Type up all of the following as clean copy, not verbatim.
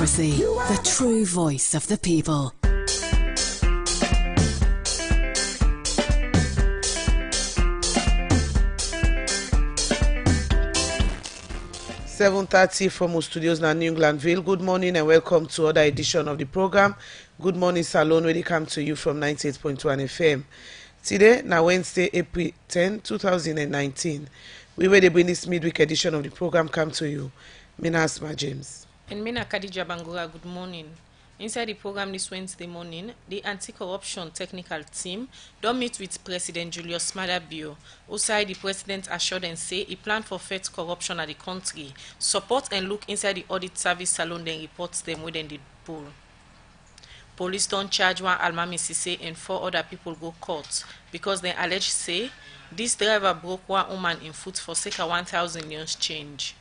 Democracy, the true voice of the people. .30 from our studios in New Englandville. Good morning and welcome to another edition of the program. Good Morning Salone, where they come to you from 98.1 FM. Today, now Wednesday, April 10, 2019. We will bring this midweek edition of the program come to you. Mina Asma James. And Mina Khadija Bangura, good morning. Inside the program this Wednesday morning, the anti-corruption technical team don't meet with President Julius Maada Bio. Outside, the president assured and say he planned for fight corruption at the country, support and look inside the audit service salon, then reports them within the pool. Police don't charge one Almami Sise and 4 other people go court because they allege say this driver broke one woman in foot for sake of 1,000 yuan change.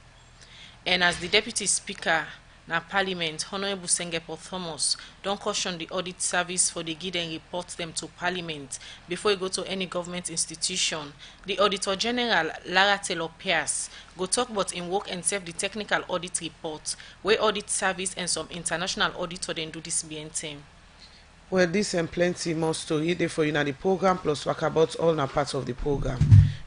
And as the deputy speaker na Parliament, Honorable Sengepo Thomas, don't caution the audit service for the guide and report them to Parliament before you go to any government institution. The Auditor General, Lara Taylor Pierce, go talk about in work and serve the technical audit report, where audit service and some international auditor then do this BNT. Well, this and plenty more story there for you in the program, plus talk about all na parts of the program.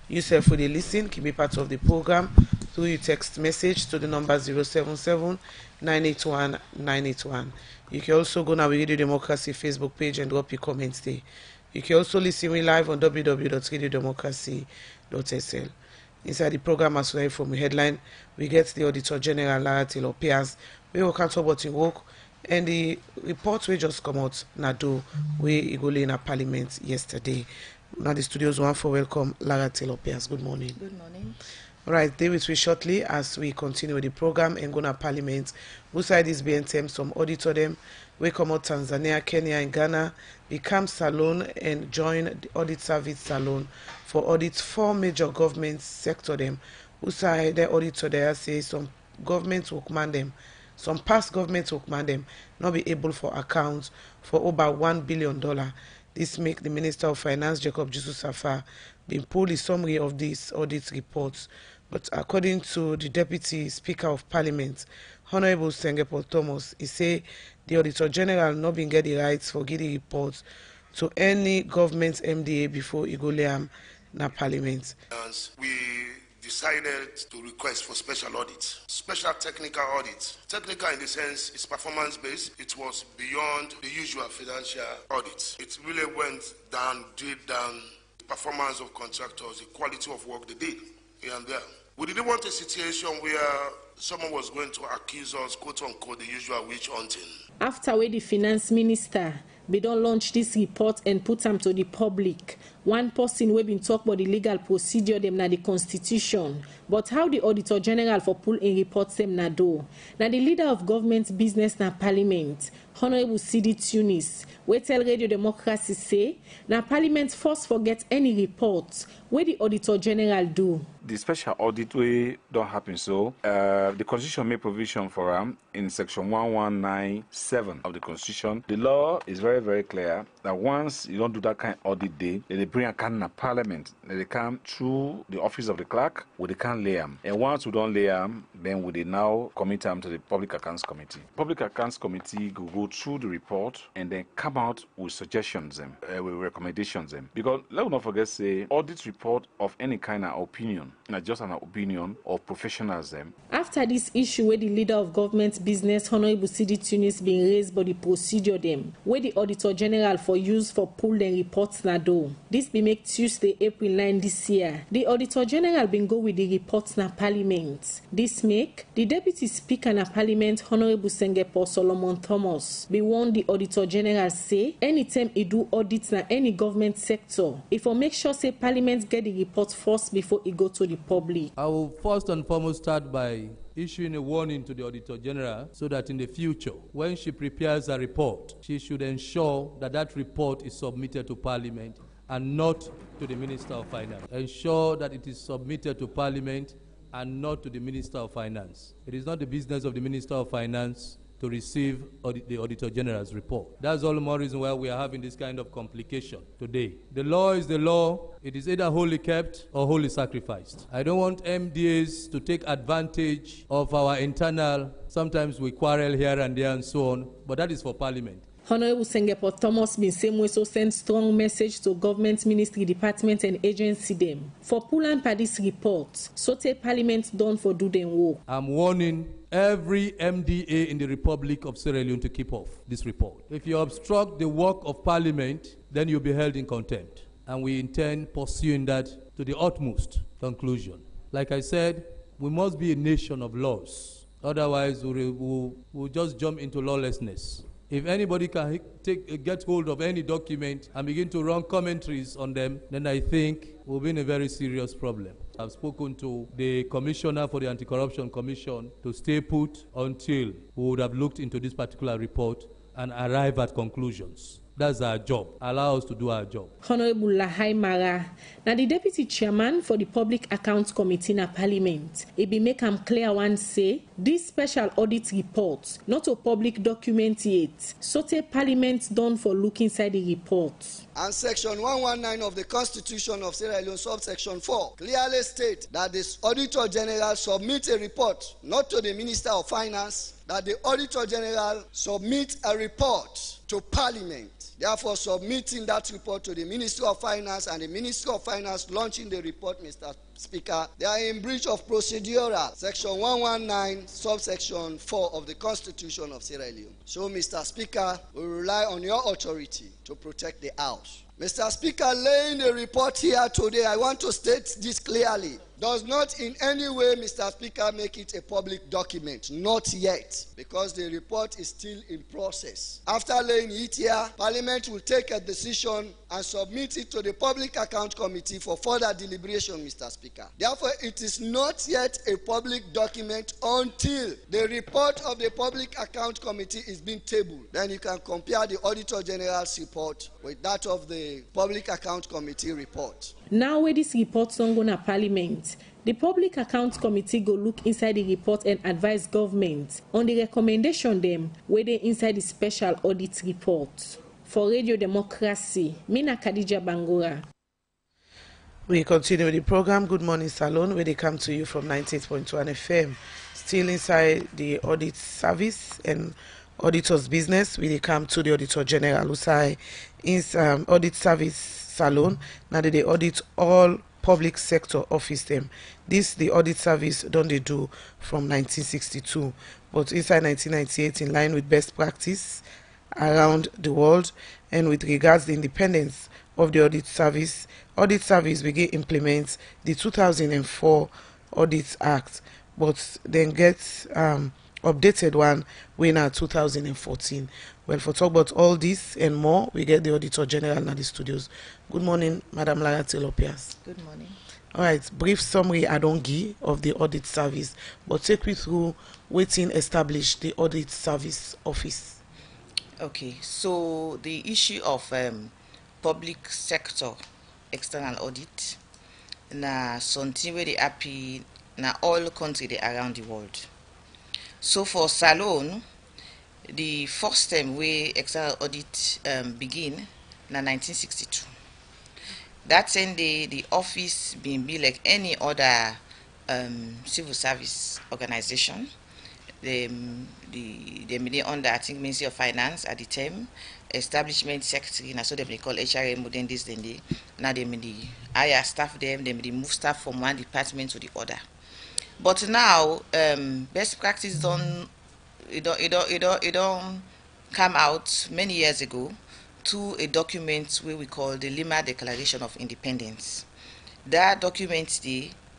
You self for the listen, can be part of the program through your text message to the number 077-981-981. You can also go now with Radio Democracy Facebook page and drop your comments there. You can also listen live on www.radiodemocracy.sl. Inside the program as well from the headline, we get the Auditor General Lara Taylor Pierce. We will talk about in work and the report we just come out Nado we go in a Parliament yesterday. Now the studios want for welcome Lara Taylor Pierce. Good morning. Good morning. All right, they will switch shortly as we continue with the program and go to Parliament. Beside this BNTM, some auditor them, we come out Tanzania, Kenya, and Ghana, become Salone and join the audit service Salone for audit 4 major government sector them. Beside the auditor there say some government workman them, some past government workman them not be able for accounts for over $1 billion. This make the Minister of Finance, Jacob Jesus Safar, been pulled a summary of these audit reports. But according to the Deputy Speaker of Parliament, Honorable Sengepo Thomas, he say the Auditor General not been get the rights for giving reports to any government MDA before he go lay na Parliament. We decided to request for special audits, special technical audits. Technical in the sense it's performance-based. It was beyond the usual financial audits. It really went down, drilled down the performance of contractors, the quality of work they did here and there. We didn't want a situation where someone was going to accuse us, quote-unquote, the usual witch hunting. After where the finance minister, they don't launch this report and put them to the public. One person we been talk about the legal procedure them na the constitution, but how the Auditor General for pull in reports them na do. Now the leader of government business na Parliament, Honorable C.D. Tunis, we tell Radio Democracy say, na Parliament first forget any reports where the Auditor General do. The special audit way don't happen so. The Constitution made provision for in section 1197 of the Constitution. The law is very, very clear that once you don't do that kind of audit day, they bring a can in Parliament. They come through the office of the clerk, where they can lay them. And once we don't lay them, then we now commit them to the Public Accounts Committee. Public Accounts Committee will go through the report and then come out with suggestions with recommendations Because let's not forget, say, audit report of any kind of opinion, not just an opinion of professionals After this issue where the leader of government business, Honorable C.D. Tunis, being raised by the procedure where the Auditor General for use for pull and reports na do. This be make Tuesday, April 9 this year. The Auditor General been go with the reports na Parliament. This make the Deputy Speaker na Parliament, Honorable Sengepo Solomon Thomas, be warned the Auditor General say anytime he do audits na any government sector, if will make sure say Parliament get the report first before it go to the public. I will first and foremost start by issuing a warning to the Auditor General so that in the future, when she prepares a report, she should ensure that that report is submitted to Parliament and not to the Minister of Finance. Ensure that it is submitted to Parliament and not to the Minister of Finance. It is not the business of the Minister of Finance to receive the Auditor General's report. That's all the more reason why we are having this kind of complication today. The law is the law. It is either wholly kept or wholly sacrificed. I don't want MDAs to take advantage of our internal, sometimes we quarrel here and there and so on, but that is for Parliament. Honorable Sengepo Thomas bin same way so send strong message to government, ministry, department and agency them. For pull and this report, so take Parliament done for do them work. I'm warning every MDA in the Republic of Sierra Leone to keep off this report. If you obstruct the work of Parliament, then you'll be held in contempt. And we intend pursuing that to the utmost conclusion. Like I said, we must be a nation of laws. Otherwise, we'll just jump into lawlessness. If anybody can get hold of any document and begin to run commentaries on them, then I think we'll be in a very serious problem. I've spoken to the Commissioner for the Anti-Corruption Commission to stay put until we would have looked into this particular report and arrive at conclusions. That's our job. Allow us to do our job. Honorable Lahai Mara, now the Deputy Chairman for the Public Accounts Committee in Parliament, it be make am clear one say, this special audit report, not a public document yet, so take Parliament done for look inside the report. And Section 119 of the Constitution of Sierra Leone, subsection 4, clearly states that the Auditor General submits a report, not to the Minister of Finance, that the Auditor General submits a report to Parliament. Therefore, submitting that report to the Ministry of Finance and the Ministry of Finance launching the report, Mr. Speaker, they are in breach of procedural Section 119, subsection 4 of the Constitution of Sierra Leone. So, Mr. Speaker, we rely on your authority to protect the House. Mr. Speaker, laying a report here today, I want to state this clearly. Does not in any way, Mr. Speaker, make it a public document. Not yet, because the report is still in process. After laying it here, Parliament will take a decision and submit it to the Public Account Committee for further deliberation, Mr. Speaker. Therefore, it is not yet a public document until the report of the Public Account Committee is being tabled. Then you can compare the Auditor General's report with that of the Public Account Committee report. Now where this report don't go to Parliament, the Public Accounts Committee go look inside the report and advise government on the recommendation them where they inside the special audit report. For Radio Democracy, Mina Khadija Bangura. We continue with the program Good Morning Salone, where they come to you from 98.1 FM. Still inside the audit service and auditor's business, where they come to the Auditor General who say in audit service salon. Now they audit all public sector office them. This the audit service don't they do from 1962, but inside 1998 in line with best practice around the world and with regards the independence of the audit service begin implement the 2004 Audit Act, but then get updated one when 2014. Well, for talk about all this and more, we get the Auditor General in the studios. Good morning, Madam Lara Telopias. Good morning. All right, brief summary I don't give of the audit service, but take me through waiting establish the audit service office. Okay, so the issue of public sector external audit na something where they happy na all countries around the world. So for Salone, the first time we external audit begin na 1962. That same day the office being be like any other civil service organization. They under I think Ministry of Finance at the time, establishment secretary, and so they call HRM within this then they now they the hire staff them, they move staff from one department to the other. But now best practice don't come out many years ago to a document where we call the Lima Declaration of Independence. That document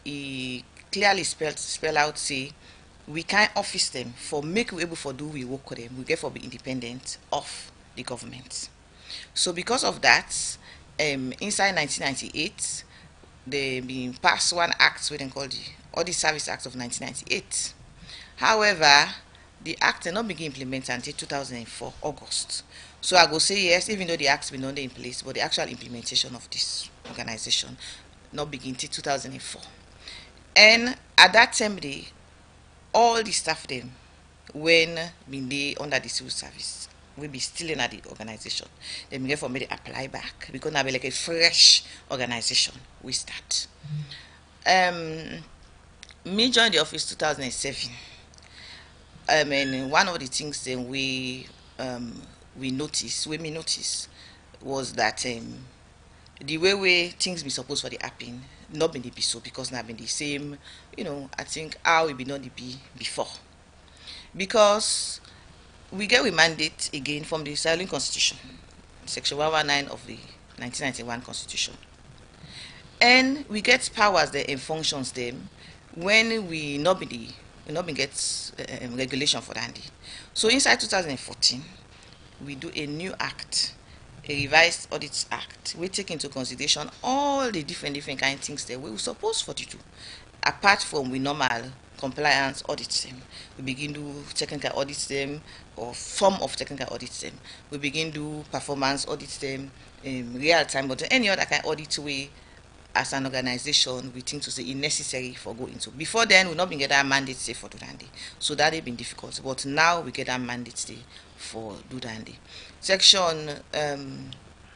he clearly spell out say we can't office them for make we able for do we work with them. We get for be independent of the government. So because of that, inside 1998, they been passed one act we then called the Audit Service Act of 1998. However, the act did not begin implemented until 2004 August. So I go say yes, even though the act's been in place, but the actual implementation of this organization not begin till 2004. And at that time, all the staff them when been dey under the civil service, we be still in the organization. Then we for me to apply back because now be like a fresh organization we start. Me joined the office 2007. And one of the things then we noticed, when me notice, was that the way things be supposed for the happen, not been the be so because now been the same, I think how it be not the be before. Because we get a mandate again from the Sierra Leone Constitution, Section 119 of the 1991 Constitution. And we get powers there and functions them when we not been get regulation for that. So inside 2014, we do a new act, a revised audits act. We take into consideration all the different kind of things that we were supposed for to do. Apart from we normal compliance audits them, we begin do technical audits them or form of technical audits them. We begin do performance audits them, real time, but any other kind of audit way as an organization we think to say it's necessary for going to. Before then we not been get that mandate say for do that. So that had been difficult. But now we get that mandate say for do that. Section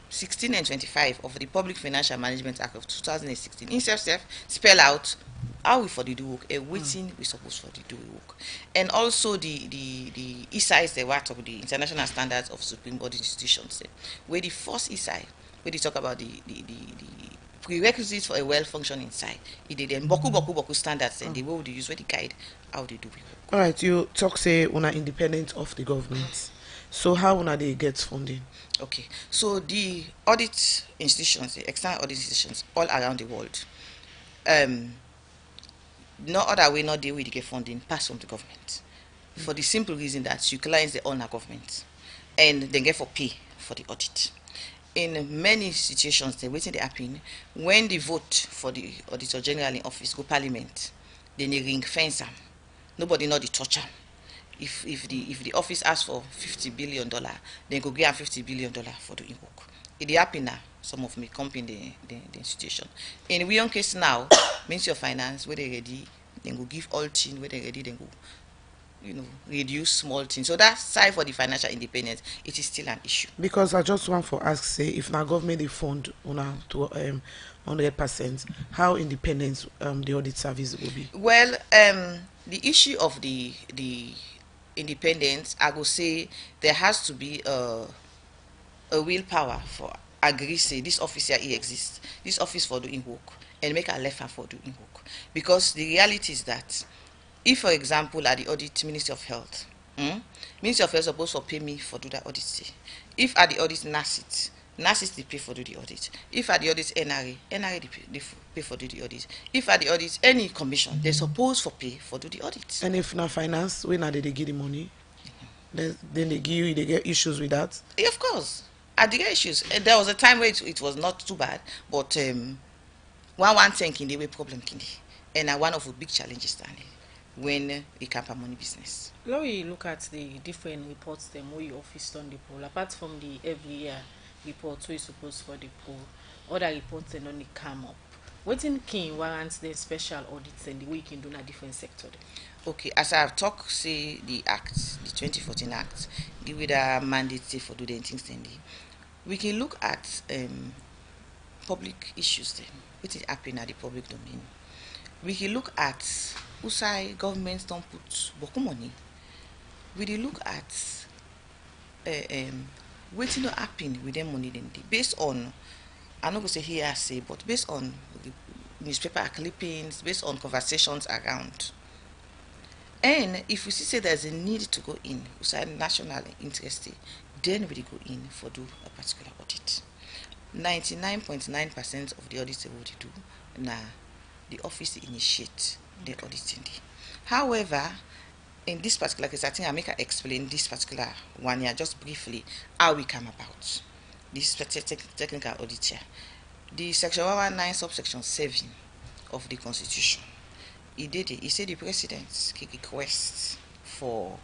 16 and 25 of the Public Financial Management Act of 2016 in self spell out how we for the do work and waiting we supposed for the do work. And also the ESI is the what of the international standards of Supreme Body institutions where the first ESI where they talk about the prerequisites for a well-functioning site. It did then boku standards and the way they use where they guide how they do it. All right, you talk say una independent of the government. So how una they get funding? Okay, so the audit institutions, the external audit institutions all around the world, no other way not deal with get funding pass from the government. For the simple reason that you clients they own a government and they get for pay for the audit. In many situations, the waiting they happen when the vote for the Auditor General in office go Parliament, then they ring fence them. Nobody know the touch them. If the office asks for $50 billion, then go give $50 billion for doing work. It happen now. Some of me come in the institution. In we own case now, Ministry of Finance where they ready, then go give all things where they ready, then go reduce small things. So that side for the financial independence, it is still an issue. Because I just want for ask say if now government they fund una to 100%, how independent the audit service will be? Well, the issue of the independence, I will say there has to be a willpower for agree say this office here exists, this office for doing work, and make a left hand for doing work. Because the reality is that if, for example, at the audit Ministry of Health, Ministry of Health supposed to pay me for do that audit. If at the audit NACIT they pay for do the audit. If at the audit NRA they pay for do the audit. If at the audit any commission, they supposed for pay for do the audit. And if not finance, when are they give the money? Then they get issues with that? Yeah, of course. At the issues. There was a time where it was not too bad, but one thing can be problem can and one of the big challenges standing when it comes to money business. Now we look at the different reports them where your office done the poll, apart from the every year reports we supposed for the poll, other reports they only come up. What in can warrants the special audits and the way you can do in a different sector? Okay, as I've talked, say the act, the 2014 act, give it a mandate say for doing things then we can look at public issues then, which is happening at the public domain. We can look at who say governments don't put boku money. We dey look at waiting to happen with them money then based on, I not go say here I say, but based on the newspaper clippings, based on conversations around. And if we see say there's a need to go in, we say national interest, then we go in for do a particular audit. 99.9% of the audits they would do, now the office initiate the auditing. However, in this particular case, I think I make her explain this particular one here just briefly how we come about this technical audit here. The section 119 subsection 7 of the Constitution. He said the president can request for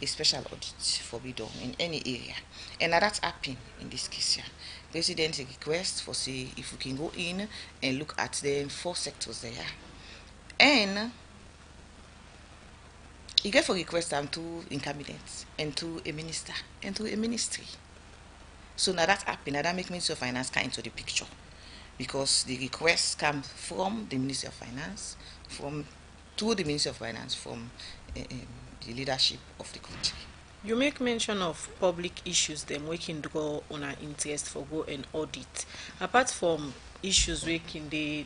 a special audit for be done in any area, and that's happened in this case here. President request for say if we can go in and look at the 4 sectors there, and you get for request them to in cabinet and to a minister and to a ministry. So now that happen, now that make Ministry of Finance come into the picture, because the requests come from the Ministry of Finance, from to the Ministry of Finance, from the leadership of the country. You make mention of public issues them we can draw on our interest for go and audit. Apart from issues we can the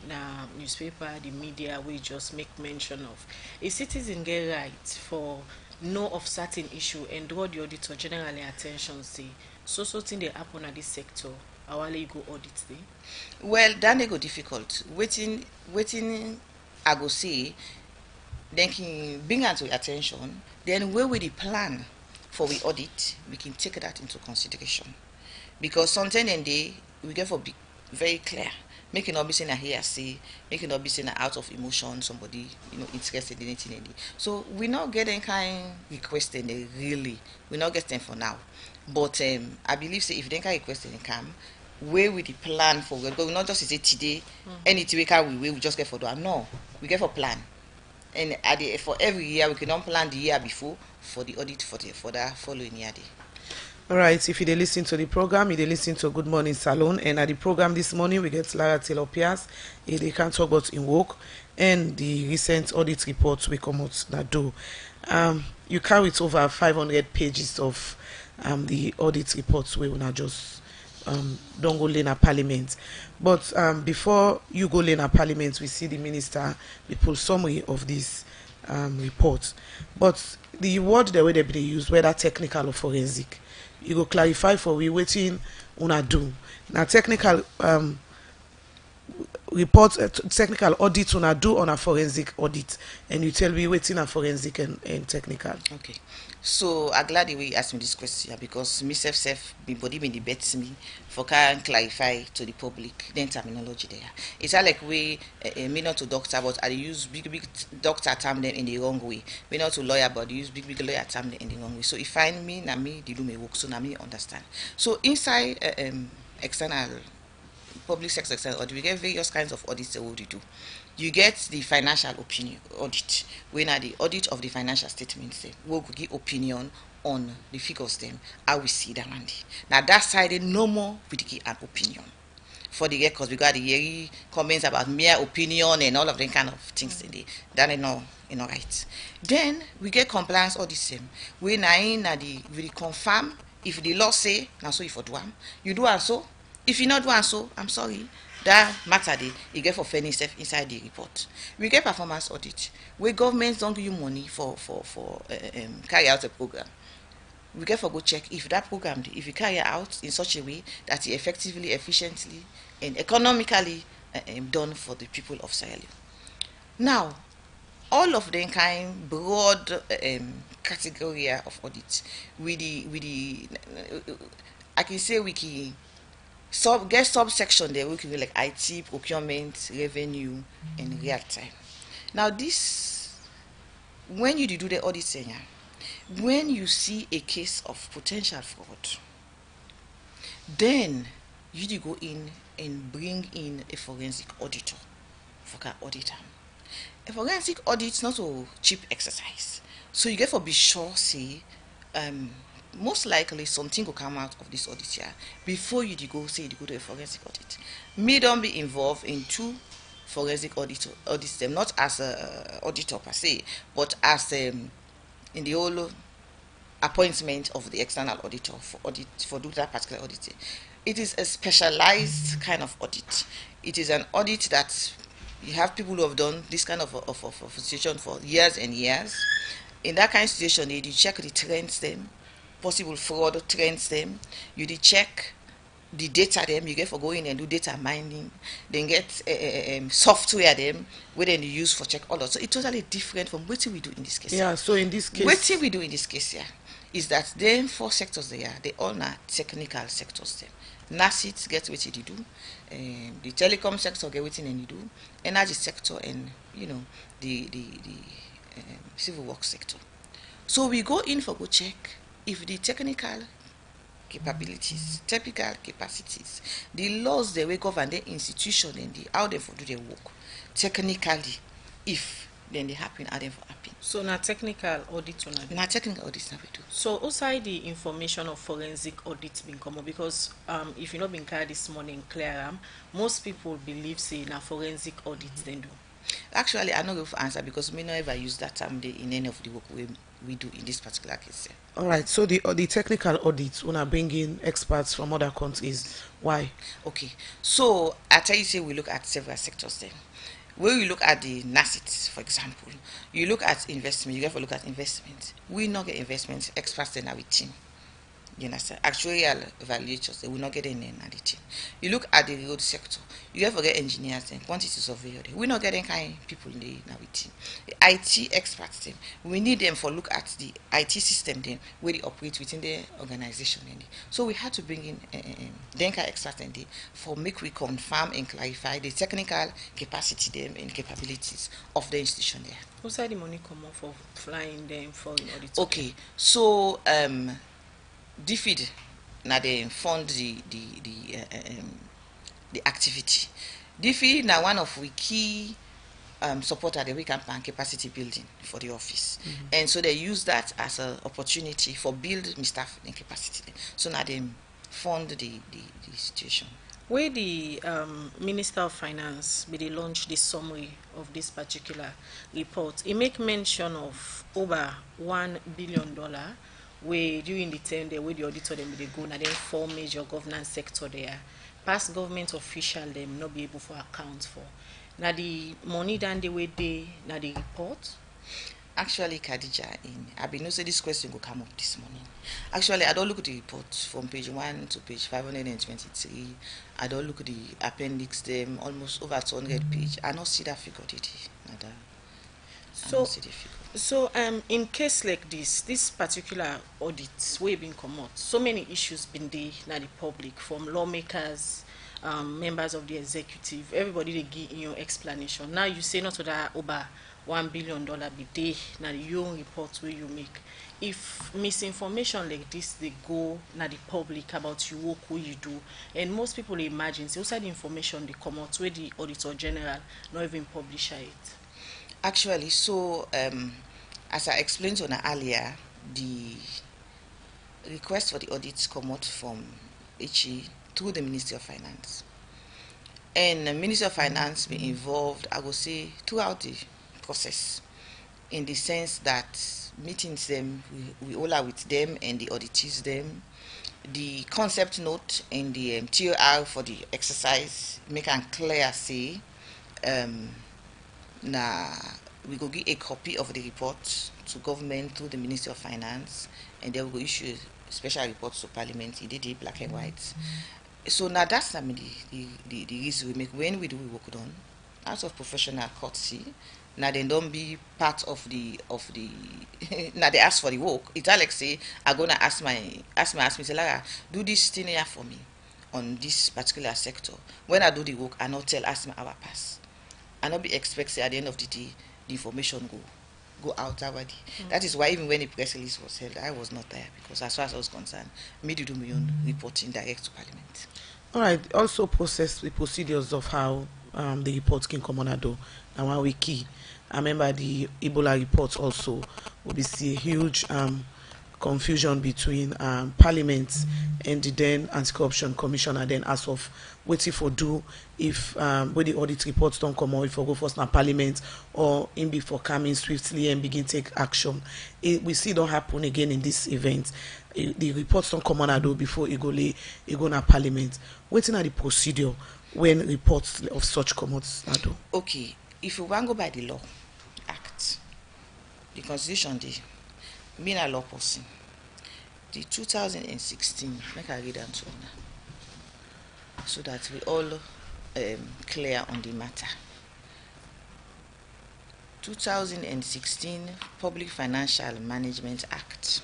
newspaper, the media, we just make mention of. A citizen get right for know of certain issue and draw the auditor generally attention say so thing they happen at this sector. Our legal audit day. Well, that they go difficult. Waiting I go see, then can bring that to attention. Then where will the plan for we audit, we can take that into consideration. Because sometimes in day we get for be very clear. Making not be saying a hearsay, making not be saying out of emotion, somebody interested in anything. So we not getting kind requesting really. We not getting for now. But I believe say if they can request and come, where with the plan for we go, not just say today, anything we just get for do. No, we get for plan. And for every year we cannot plan the year before for the audit for that following year day. All right, if you listen to the program, you listen to Good Morning Salone, and at the program this morning we get Lara Taylor Pierce. They can talk about in work and the recent audit reports we come out that do. You carry it over 500 pages of the audit reports we will not just don't go lane at parliament. But before you go lane at parliament, we see the minister we pull summary of this report. But the word the way they be used, whether technical or forensic, you go clarify for we waiting una do. Now technical report, technical audit una do on a forensic audit, and you tell me waiting a forensic and technical. Okay. So I'm glad the way you asked me this question because myself body me debates me for can clarify to the public then terminology there. It's like we me not to doctor but I use big doctor term them in the wrong way. Me not to lawyer but I use big lawyer term them in the wrong way. So if find me na me they do me work so na me understand. So inside external public sector external audit we get various kinds of audits that we do. You get the financial opinion audit. When are the audit of the financial statements, we'll give opinion on the figures them, how we see them. Now that side, no more we give an opinion. For the records, we got the yearly comments about mere opinion and all of them kind of things in the that is not right. Then we get compliance audit same. When I really confirm if the law say now so if you do you do also. If you not do so, I'm sorry. That matter day, you get for fairness inside the report. We get performance audit. Where governments don't give you money for carry out a program. We get for go check if that program, if you carry out in such a way that it effectively, efficiently, and economically done for the people of Sierra Leone. Now, all of them kind broad category of audit with the I can say we can get subsection there we can be like IT, procurement, revenue, and real time. Now this, when you do the audit, when you see a case of potential fraud, then you go in and bring in a forensic auditor for that auditor. A forensic audit is not a cheap exercise, so you get to be sure say most likely something will come out of this audit here before you go say you go to a forensic audit. Me don't be involved in two forensic audits them, not as a auditor per se, but as in the whole appointment of the external auditor for do that particular audit. It is a specialized kind of audit. It is an audit that you have people who have done this kind of situation for years and years. In that kind of situation, you check the trends them, possible fraud trends them, you check the data them, you get for going and do data mining, then get software them, where then you use for check all that. So it's totally different from what we do in this case. Yeah, so in this case, what we do in this case here is that them four sectors they all are technical sectors them. NACIT get what you do, the telecom sector get what you do, energy sector, and the civil works sector. So we go in for go check if the technical capabilities, technical capacities, the laws they will govern the institution and how they do their work technically, if then they happen, and then for happen. So na technical audit una do? Na technical audit na we do. So outside the information of forensic audit being common, because if you not been carried this morning clear most people believe say na forensic audit then do. Actually, I no go for answer because me no ever use that term in any of the work we do in this particular case. All right. So the technical audits when I bring in experts from other countries, why? Okay. So I tell you, say we look at several sectors then. When we look at the NACIT, for example, you look at investment, you have to look at investment. We not get investment experts in our team. You understand? Actuarial evaluators, they will not get any in the team. You look at the road sector, you have to get engineers and quantity surveyor. We not getting kind of people in our team. The IT experts, then, we need them for look at the IT system then where they operate within the organization. So we had to bring in Denka experts and for make we confirm and clarify the technical capacity them and capabilities of the institution there. Who's the money come up for flying them for audit? Okay, so DFID now they fund the activity. DFID now one of we key supporter the weekend plan capacity building for the office, and so they use that as an opportunity for build staff and capacity. So now they fund the situation. Where the Minister of Finance be they launch the summary of this particular report, it make mention of over $1 billion where during the term there where the auditor them they go now then 4 major governance sector there. Past government official them not be able to account for. Now the money than the way they now the report. Actually, Khadija, I been know say this question will come up this morning. Actually, I don't look at the report from page 1 to page 523. I don't look at the appendix them almost over 200 page. I don't see that figure today. So in case like this particular audit way been come out, so many issues been there na the public from lawmakers, members of the executive, everybody they give in your explanation. Now you say not to that over $1 billion be day now your own report where you make. If misinformation like this they go na the public about you work who you do, and most people imagine say outside the information they come out where the auditor general not even publish it. Actually, so as I explained on earlier, the request for the audits come out from HE through the Ministry of Finance, and the Ministry of Finance be involved, I will say, throughout the process, in the sense that meetings them we all are with them and the auditees them, the concept note and the TOR for the exercise make and clear say now we go give a copy of the report to government through the Ministry of Finance, and they will issue special reports to Parliament. It did black and white. So now that's the reason we make when we do we work done out of professional courtesy. Now they don't be part of the now they ask for the work. It's like say I'm gonna ask me say Lara, do this thing here for me on this particular sector. When I do the work, I not ask me our pass. I not be expected at the end of the day the information go out already. That is why even when the press release was held, I was not there because as far as I was concerned, me to do my own reporting direct to Parliament. All right. Also process the procedures of how the report can come on a door. And one we key. I remember the Ebola report also will be see a huge confusion between Parliament and the then Anti-Corruption Commission, and then as of waiting for do if when the audit reports don't come out, if we go first now Parliament or in before coming swiftly and begin take action. We see don't happen again in this event. The reports don't come on a do before it go na Parliament. Waiting at the procedure when reports of such come out. Okay, if you want to go by the law act, the constitution being a law person, the 2016, make I read them to now, so that we all clear on the matter. 2016 Public Financial Management Act.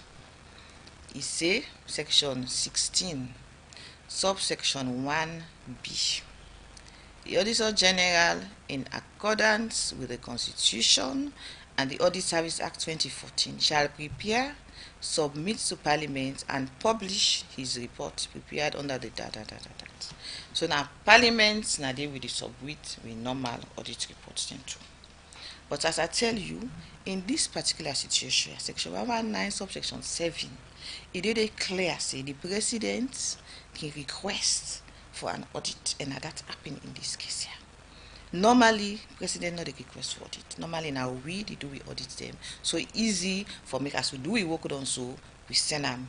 It say section 16, subsection 1B. The Auditor General, in accordance with the Constitution and the Audit Service Act 2014, shall prepare, submit to Parliament, and publish his report prepared under the So now Parliament now they will submit with normal audit reports then too. But as I tell you, in this particular situation, section 119 subsection 7, it did clear say the president can request for an audit, and that happened in this case here. Normally, president not a request for audit. Normally now we do we audit them. So easy for make us we do we work on, so we send them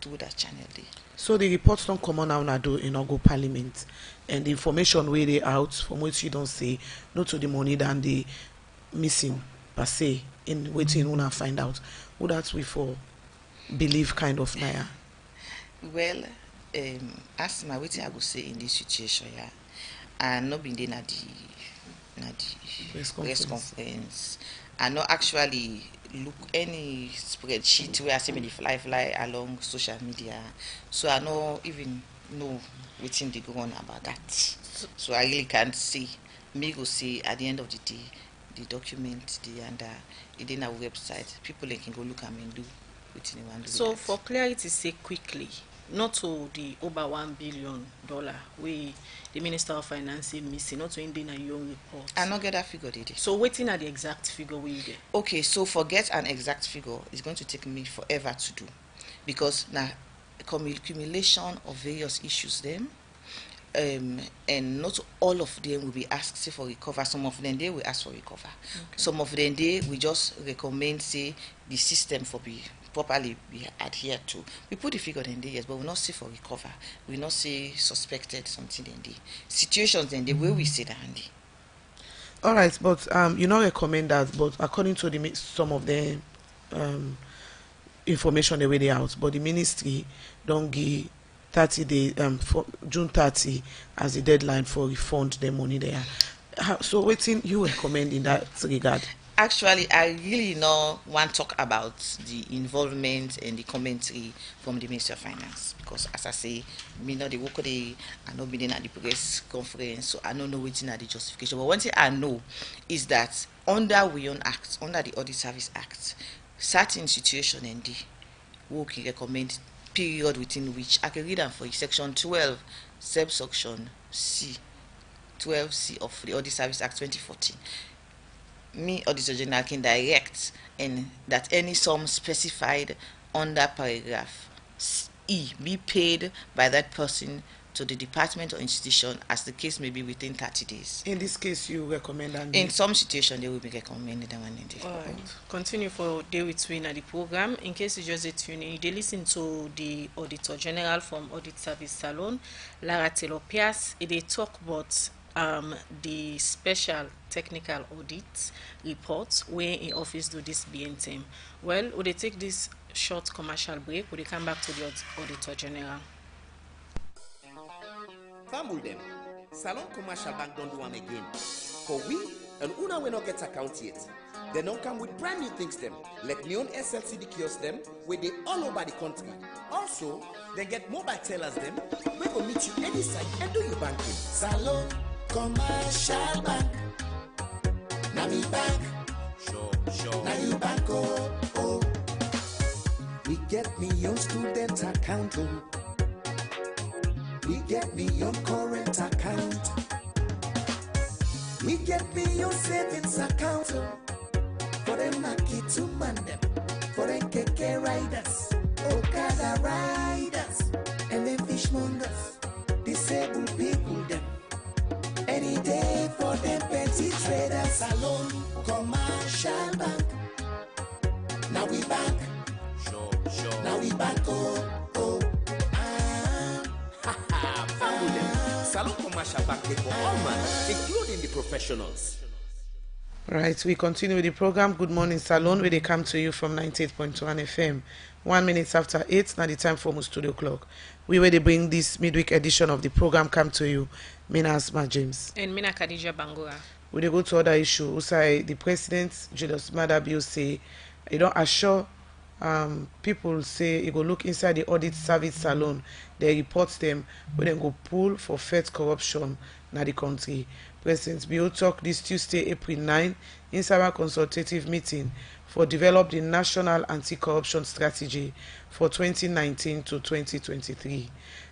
to that channel there. So the reports don't come on now do in Ogo Parliament, and the information where they out from which you don't say not to the money than the missing per se in waiting una find out. Who that's we for believe kind of naya. Well, as my waiting I would say in this situation, yeah, and not been there at the press conference. I not actually look any spreadsheet where I see me the fly along social media. So I know even know what's in the ground about that. So I really can't say. Me go see at the end of the day the document it in our website. People can go look and do what's in one. So for clarity say quickly, not to the over $1 billion we the Minister of Finance missing, not to in a young report. I not get that figure, did it? So waiting at the exact figure we get. Okay, so forget an exact figure. It's going to take me forever to do, because now accumulation of various issues them, and not all of them will be asked say for recover. Some of them they will ask for recover. Okay. Some of them they we just recommend say the system for be properly be adhered to. We put the figure in there, yes, but we not say for recover. We not say suspected something in the situations in the way we say that in the. All right, but you not recommend that, but according to the some of the information the way they out, but the ministry don't give 30 days for June 30 as the deadline for refund the money there. So waiting you recommend in that regard? Actually, I really not want to talk about the involvement and the commentary from the Minister of Finance, because as I say, me know the work day, I know being at the press conference, so I don't know waiting at the justification. But one thing I know is that under we own act, under the Audit Service Act, certain situation and the work recommend period within which I can read them for you. Section 12, subsection C, 12C of the Audit Service Act 2014. Me, Auditor General, can direct and that any sum specified under paragraph E be paid by that person to the department or institution as the case may be within 30 days. In this case, you recommend that? In some situation, they will be recommended. All right. Continue for day with we at the program. In case you just tune in, they listen to the Auditor General from Audit Service Salone, Lara Taylor-Pierce. They talk about the special technical audit reports where in office do this BNTM. Well, would they take this short commercial break? Would they come back to the Auditor General? Family them. Salon Commercial Bank don't do one again. For we and Una will not get account yet. They don't come with brand new things them, like neon SLCD kiosks them, where they all over the country. Also, they get mobile tellers them, we will meet you any site and do your banking. Salon Commercial Bank. Now me bank. Sure. Now you bank, oh. We get me your student account, oh. We get me your current account. We get me your savings account, oh. For them market to man them. For them keke riders, Okada riders, and them fishmongers, disabled people them. Any day for them petty traders. Salon Commercial Bank. Now we bank. Sure. Now we bank, oh. Salon Commercial Bank for all man, including the professionals. Right, we continue with the program Good Morning Salone, where they come to you from 98.1 FM. 1 minute after 8, now the time for almost 2 o'clock. We where they bring this midweek edition of the program come to you. Mina Asma James. And Mina Khadija Bangura. We they go to other issue. Usai the President, Julius Madabio, say, you don't assure people say you go look inside the Audit Service Salone. They report them, but then go pull for fed corruption in the country. President Bio talk this Tuesday, April 9, inside a consultative meeting for develop the National Anti-Corruption Strategy for 2019 to 2023.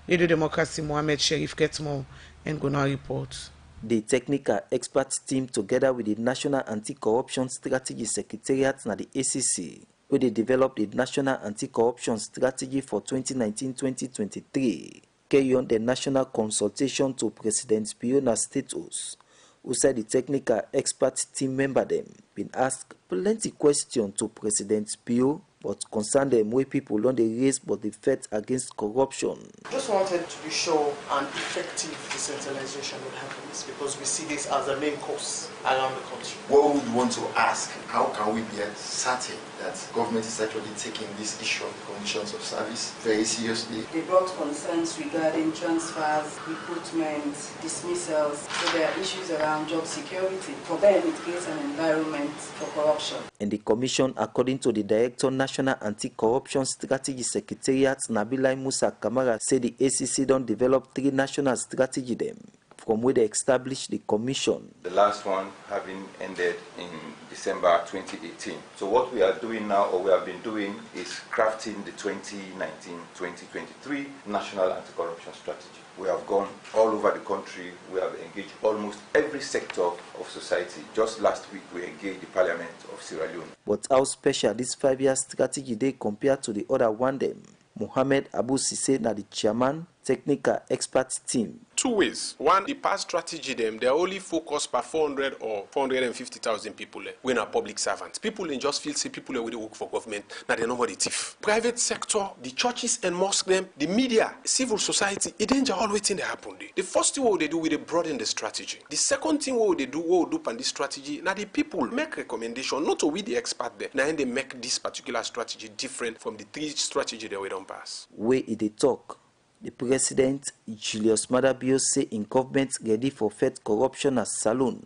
Radio Democracy Mohammed Sherif Ketmo and Gona report. The technical expert team, together with the National Anti-Corruption Strategy Secretariat and the ACC, where they developed the National Anti-Corruption Strategy for 2019-2023, carry on the national consultation to President Biona status, who said the technical expert team member them been asked plenty questions to President Bio, but concern them where people on the race but the fight against corruption. Just wanted to be sure an effective decentralization would happen, because we see this as the main cause around the country. What would you want to ask? How can we be certain that government is actually taking this issue of the conditions of service very seriously? They brought concerns regarding transfers, recruitment, dismissals. So there are issues around job security. For them, it creates an environment for corruption. And the commission, according to the Director National Anti-Corruption Strategy Secretariat, Nabila Musa Kamara, said the ACC don't develop 3 national strategy them, from where they established the commission. The last one having ended in December 2018. So what we are doing now, or we have been doing, is crafting the 2019-2023 National Anti-Corruption Strategy. We have gone all over the country. We have engaged almost every sector of society. Just last week, we engaged the Parliament of Sierra Leone. But how special this 5-year strategy they compared to the other one them? Mohamed Abu Sise, na the chairman, technical expert team. 2 ways. One, the past strategy them, they only focus by 400 or 450,000 people. We're not public servants. People in just feel say people who work for government, now they know what it is. Private sector, the churches and mosques them, the media, civil society, it danger all waiting to happen. The first thing what they do, we broaden the strategy. The second thing what they do on this strategy, now the people make recommendation, not to we the expert there. Now they make this particular strategy different from the 3 strategy that we don't pass. Where they talk, the President, Julius Maada Bio, say in government ready for fight corruption as Salone,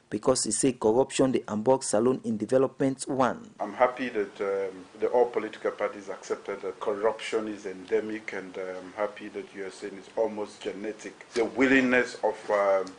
because he say corruption the Hamburg Salone in development 1. I'm happy that all political parties accepted that corruption is endemic, and I'm happy that you are saying it's almost genetic. The willingness of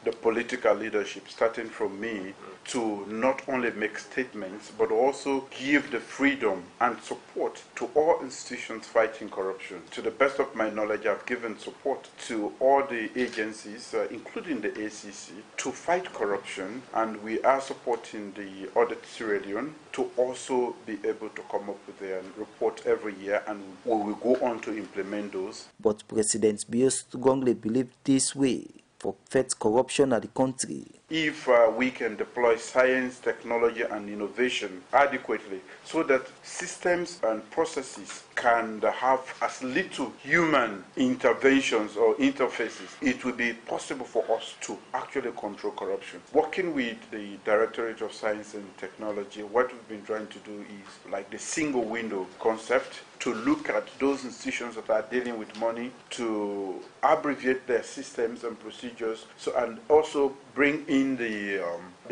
the political leadership, starting from me, to not only make statements but also give the freedom and support to all institutions fighting corruption. To the best of my knowledge, I've given support to all the agencies, including the ACC, to fight corruption, and we are supporting the Audit Sierra Leone to also be able to come up with a report every year, and we will go on to implement those. But President Bio strongly believes this way for fight corruption at the country. If we can deploy science, technology, and innovation adequately so that systems and processes can have as little human interventions or interfaces, it will be possible for us to actually control corruption. Working with the Directorate of Science and Technology, what we've been trying to do is like the single window concept, to look at those institutions that are dealing with money, to abbreviate their systems and procedures, so, and also bring in the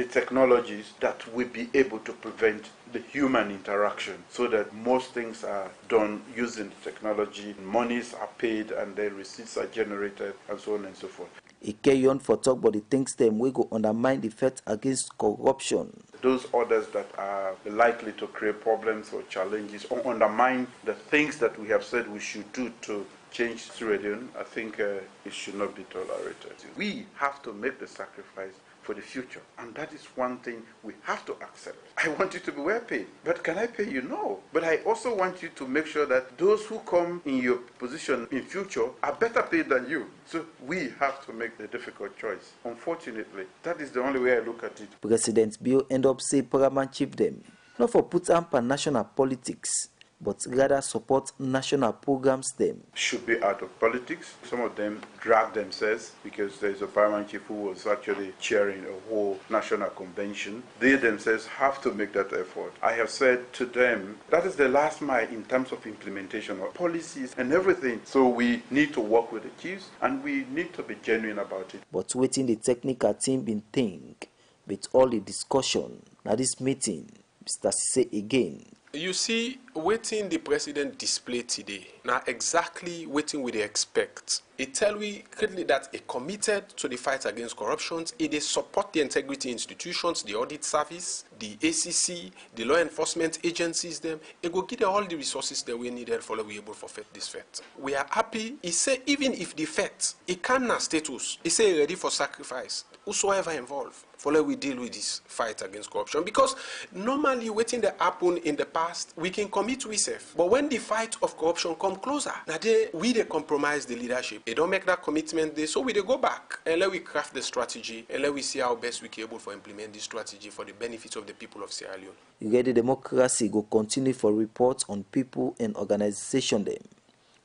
technologies that will be able to prevent the human interaction, so that most things are done using the technology, monies are paid and then receipts are generated, and so on and so forth. He carry on for talk about the things them we go undermine the fight against corruption. Those orders that are likely to create problems or challenges or undermine the things that we have said we should do to change Sierra Leone, I think it should not be tolerated. We have to make the sacrifice for the future, and that is one thing we have to accept. I want you to be well paid, but can I pay you? No. But I also want you to make sure that those who come in your position in future are better paid than you. So we have to make the difficult choice. Unfortunately, that is the only way I look at it. President Bio end up say paramount chief them, not for put up on national politics, but rather support national programs them. Should be out of politics. Some of them drag themselves because there is a paramount chief who was actually chairing a whole national convention. They themselves have to make that effort. I have said to them, that is the last mile in terms of implementation of policies and everything. So we need to work with the chiefs, and we need to be genuine about it. But waiting the technical team been think, with all the discussion, now this meeting, Mr. Sise again, You see, waiting the president display today, now exactly waiting we they expect. It tell we clearly that it committed to the fight against corruption. It support the integrity institutions, the audit service, the ACC, the law enforcement agencies. Them it go give them all the resources that we needed for we able to fit this fight. We are happy. He say even if the fight, it cannot status. He say ready for sacrifice. Whosoever involved, follow we deal with this fight against corruption. Because normally waiting that happen in the past, we can commit we safe. But when the fight of corruption come closer, now we compromise the leadership. They don't make that commitment there, so we go back and let we craft the strategy and let we see how best we can able to implement this strategy for the benefit of the people of Sierra Leone. Ready Democracy go continue for reports on people and organization them.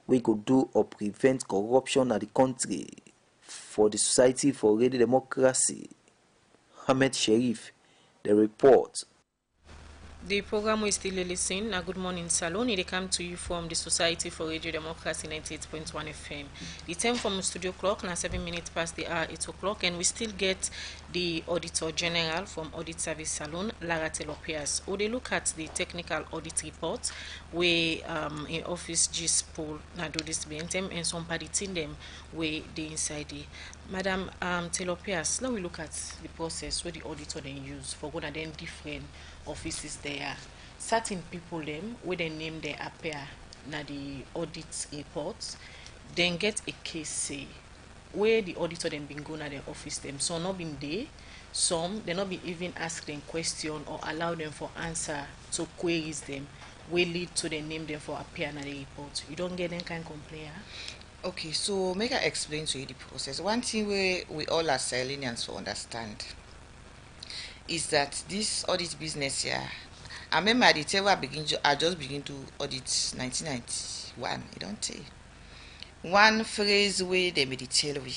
We go do or prevent corruption at the country. For the Society for Ready Democracy, Ahmed Sherif, the report. The program we still listen na Good Morning Salone. They come to you from the Society for Radio Democracy 98.1 FM. The time from studio clock now 7 minutes past the hour 8 o'clock, and we still get the Auditor General from Audit Service Salone, Lara Telopias, who they look at the technical audit report where in office GIS pool na do this BNTM and some party team them where they inside the Madam Telopias. Now we look at the process where the auditor then use for going then different offices there. Certain people them where they name they appear na the audit reports, then get a case say where the auditor then been going at their office them. So not been there, some they not be even ask them question or allow them for answer to queries them will lead to the name them for appear na the report. You don't get any kind of complaint. Okay, so make I explain to you the process. One thing we all as Sierra Leoneans will understand is that this audit business here, I remember the time I just begin to audit 1991. You don't say. One phrase where they made it tell we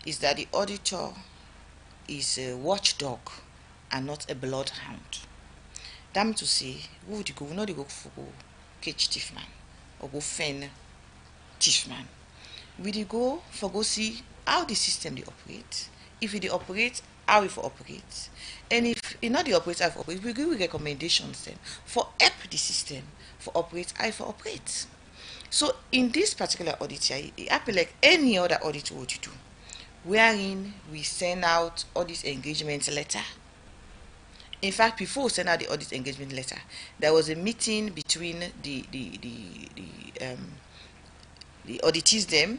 is that the auditor is a watchdog and not a bloodhound. That means to say, who would you go? Not go for go catch thief man or go fend thief man. We go for go see how the system they operate. If they operate, how it operate, and if it not the operator for operate, we give recommendations then for help the system for operate, how for operate. So in this particular audit here, it happen like any other audit what you do, wherein we send out audit engagement letter. In fact, before we send out the audit engagement letter, there was a meeting between the auditees them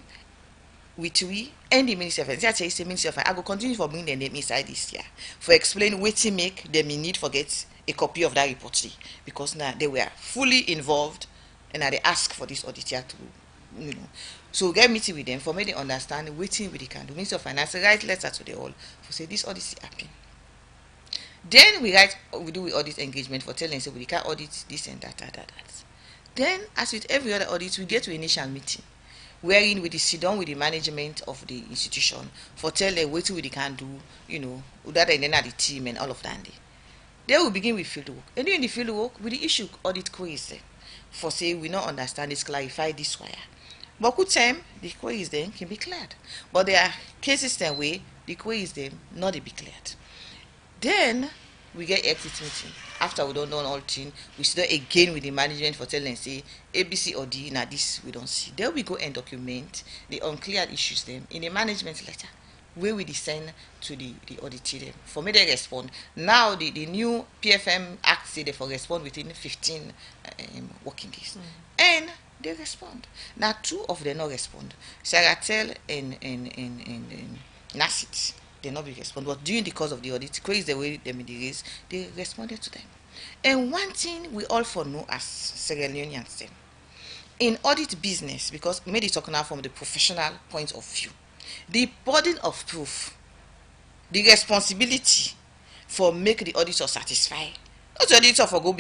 with we and the Ministry of Finance. That's say Ministry of Finance. I will continue for bringing the name inside this year for explain what to make them in need for get a copy of that report because now they were fully involved and now they ask for this auditor to So we get meeting with them for me to understand waiting we can do. Ministry of Finance write letter to the all for say this audit happen. Then we do audit engagement for telling say we can audit this and that. Then as with every other audit, we get to initial meeting wherein we sit down with the management of the institution for tell them what we can do, that and then the team and all of that. Then we begin with field work. And during the field work, we the issue audit queries for say we not understand this, clarify this wire. But good time, the queries then can be cleared. But there are cases then where the queries then not be cleared. Then we get exit meeting. After we don't know all thing, we sit down again with the management for telling say ABC or D, now this we don't see. Then we go and document the unclear issues then in a management letter where we send to the auditee them. For me they respond. Now the new PFM Act say they for respond within 15 working days. And they respond. Now 2 of them not respond. Saratel and Nasit. They not be respond, but during the course of the audit, crazy the way them in the race, they responded to them. And one thing we all for know as Sierra Leoneans, in audit business, because we made it talk now from the professional point of view, the burden of proof, the responsibility for make the auditor satisfy. Not the auditor for go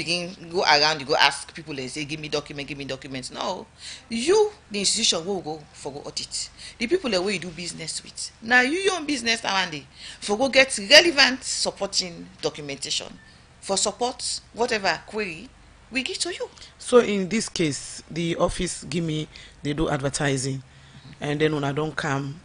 around, you go ask people and say, give me documents. No. You, the institution, will go for go audit. The people the way you do business with. Now you your own business now and day. For go get relevant supporting documentation. For support, whatever query, we give to you. So in this case, the office give me, they do advertising. And then when I don't come,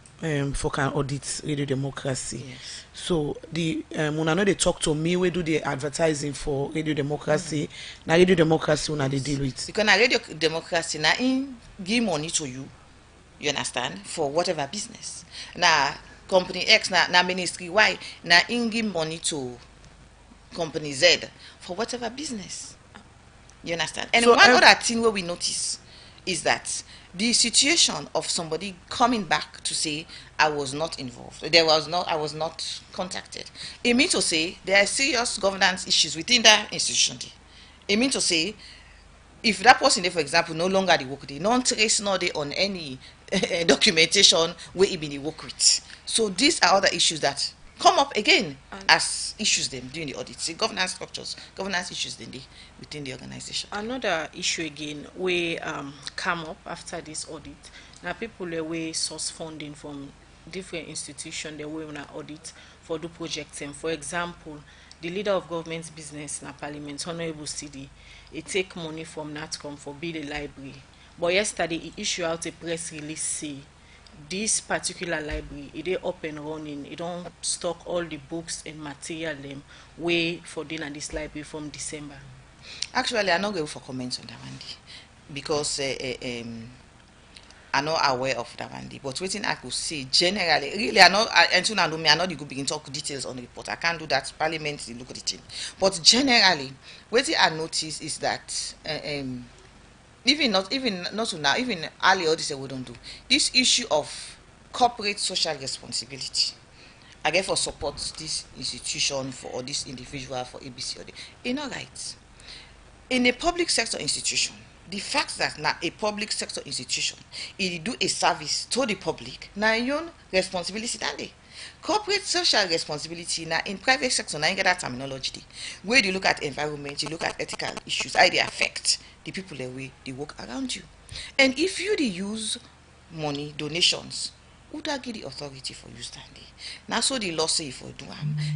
for can audit Radio Democracy. Yes. So the when I know they talk to me, we do the advertising for Radio Democracy. Now Radio Democracy when they deal with. Because now Radio Democracy now in give money to you. You understand? For whatever business. Now company X now ministry Y now in give money to company Z for whatever business. You understand? And So one other thing where we notice is that the situation of somebody coming back to say I was not involved, I was not contacted. It means to say there are serious governance issues within that institution. It means to say if that person there, for example, no longer the work they non trace nor they on any documentation where it been work with. So these are other issues that come up again as issues them during the audit. See, governance structures, governance issues within the organization. Another issue again we come up after this audit. Now people way source funding from different institutions they way on an audit for do projects. And for example, the leader of government business in Parliament, Honorable CD, he take money from NATCOM for build a library. But yesterday he issued out a press release say this particular library, it is up and running. It don't stock all the books and material them way for dinner this library from December. Actually, I'm not going for comments on that one because I'm not aware of that one. But waiting, I could say generally, really, I'm not. Until now, I'm not going to talk details on the report. I can't do that. Parliament, they look at it. But generally, what I notice is that. Even not now, even earlier this we don't do this issue of corporate social responsibility. I get for support this institution for or this individual for ABC or it's not right. In a public sector institution, the fact that now a public sector institution it do a service to the public, now your own responsibility that day. Corporate social responsibility now in private sector now you get that terminology where you look at environment, you look at ethical issues, how they affect the people that way they work around you. And if you use money, donations, who that give the authority for you standing? Now so the law say for do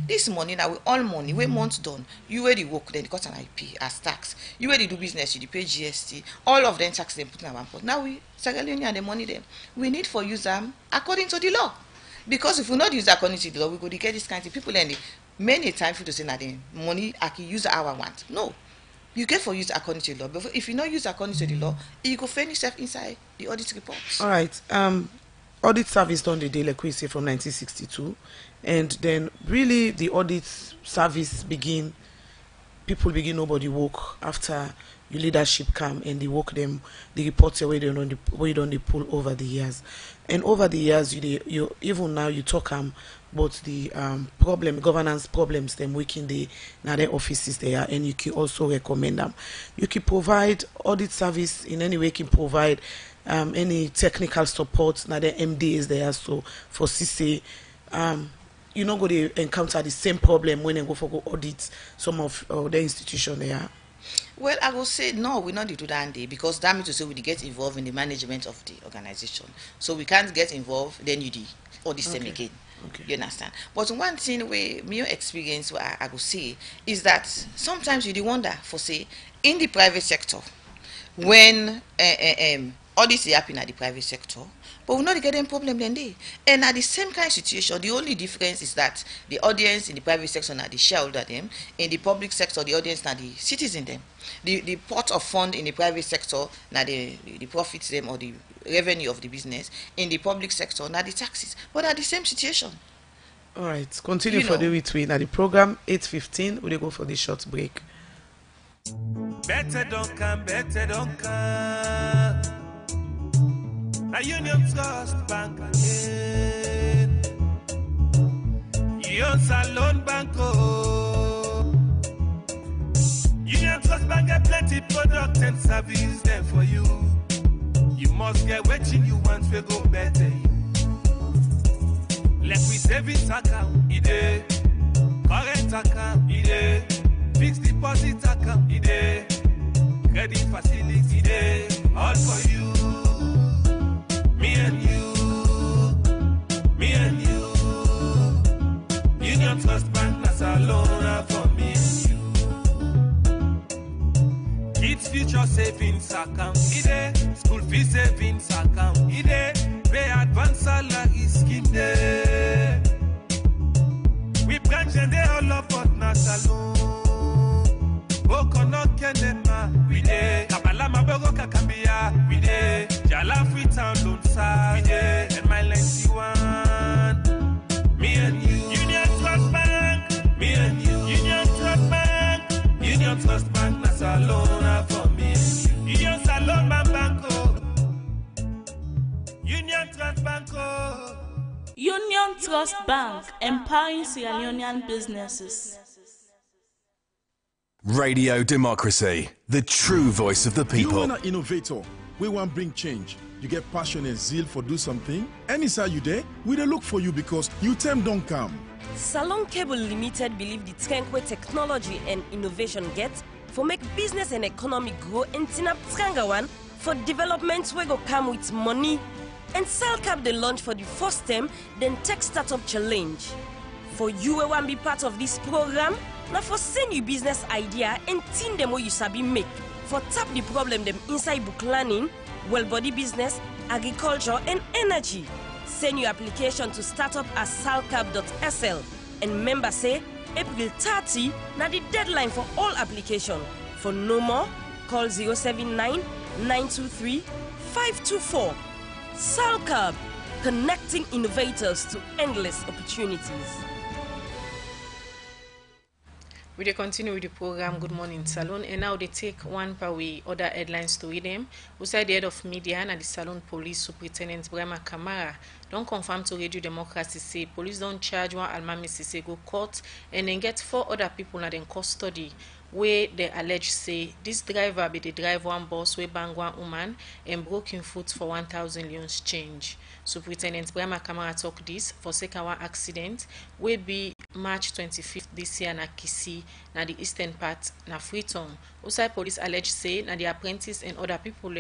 this money now we all money, we months done, you where the work, then got an IP as tax, you where they do business, you pay GST, all of them tax them put in one pot. Now we Sierra and the money them. We need for use them according to the law. Because if we not use according to the law, we go to get this kind of people and many times for to say that the money I can use our want. No. You get for use according to the law. But if you not use according to the law, you go find yourself inside the audit reports. All right. Audit service done the day like we say from 1962, and then really the audit service people begin nobody work after your leadership come and they work them the reports away they don't pull over the years, and over the years you even now you talk but the governance problems them working the now their offices there, and you can also recommend them. You can provide audit service in any way, can provide any technical support now the MD is there, so for CC you're not going to encounter the same problem when you go for audit some of the institution there. Well, I will say no, we not do that day because that means to say we get involved in the management of the organization. So we can't get involved, then you do all the same again. Okay. You understand? But one thing where my experience what I will say is that sometimes you do wonder for say in the private sector when all this happen at the private sector, but we not get any problem then they. And at the same kind of situation, the only difference is that the audience in the private sector are the shareholder them, in the public sector the audience are the citizen them. The pot of fund in the private sector now the profits them or the revenue of the business, in the public sector now the taxes. But at the same situation. All right, continue for the between at the program 8:15. We'll go for the short break. Better don't come. Now Union Trust Bank again. Union Salone Banco. Union Trust Bank get plenty product and service there for you. You must get what you want to go better. Like we savings account, ide. Current account, ide. Fixed deposit account, ide. Credit facility, ide. All for you. Me and you. Union Trust Bank, that's a loan for me and you. Kids future savings account, ide. School fee savings account, ide. Pay advance salary scheme. town loan side, yeah. And my lengthy one. Me and you. Union Trust Bank. Me and you. Union Trust Bank. Union Trust Bank. Na Salone for me and you. Union Salone Banco. Union Trust Banco. Union Trust Bank, empowering Sierra Leonean businesses. Radio Democracy, the true voice of the people. You are an innovator. We want to bring change. You get passion and zeal for do something. Anytime you there, we dey look for you because you time don't come. Salone Cable Limited believe the strength where technology and innovation get for make business and economy grow and tinap stronger one for developments where go come with money. And Salcap they launch for the first time, then Tech Startup Challenge. For you who want to be part of this program, now for send you business idea and team them what you sabi make. For tap the problem them inside book learning, well body business, agriculture and energy. Send your application to startup@salcap.sl and member say April 30 now the deadline for all application. For no more, call 079 923 524. Salcap, connecting innovators to endless opportunities. We dey continue with the program Good Morning Salone, and now they take one per way other headlines to read them. Outside the head of media and the Salone Police Superintendent Brahma Kamara don't confirm to Radio Democracy say police don't charge one Almami Sise go court and then get 4 other people na in custody where they allege say this driver be the drive one bus where bang one woman and broke him foot for 1,000 leons change. Superintendent Brahma Kamara talk this for second one accident where be March 25th this year na Kisi na the eastern part na Freetown. Outside police allege say na the apprentice and other people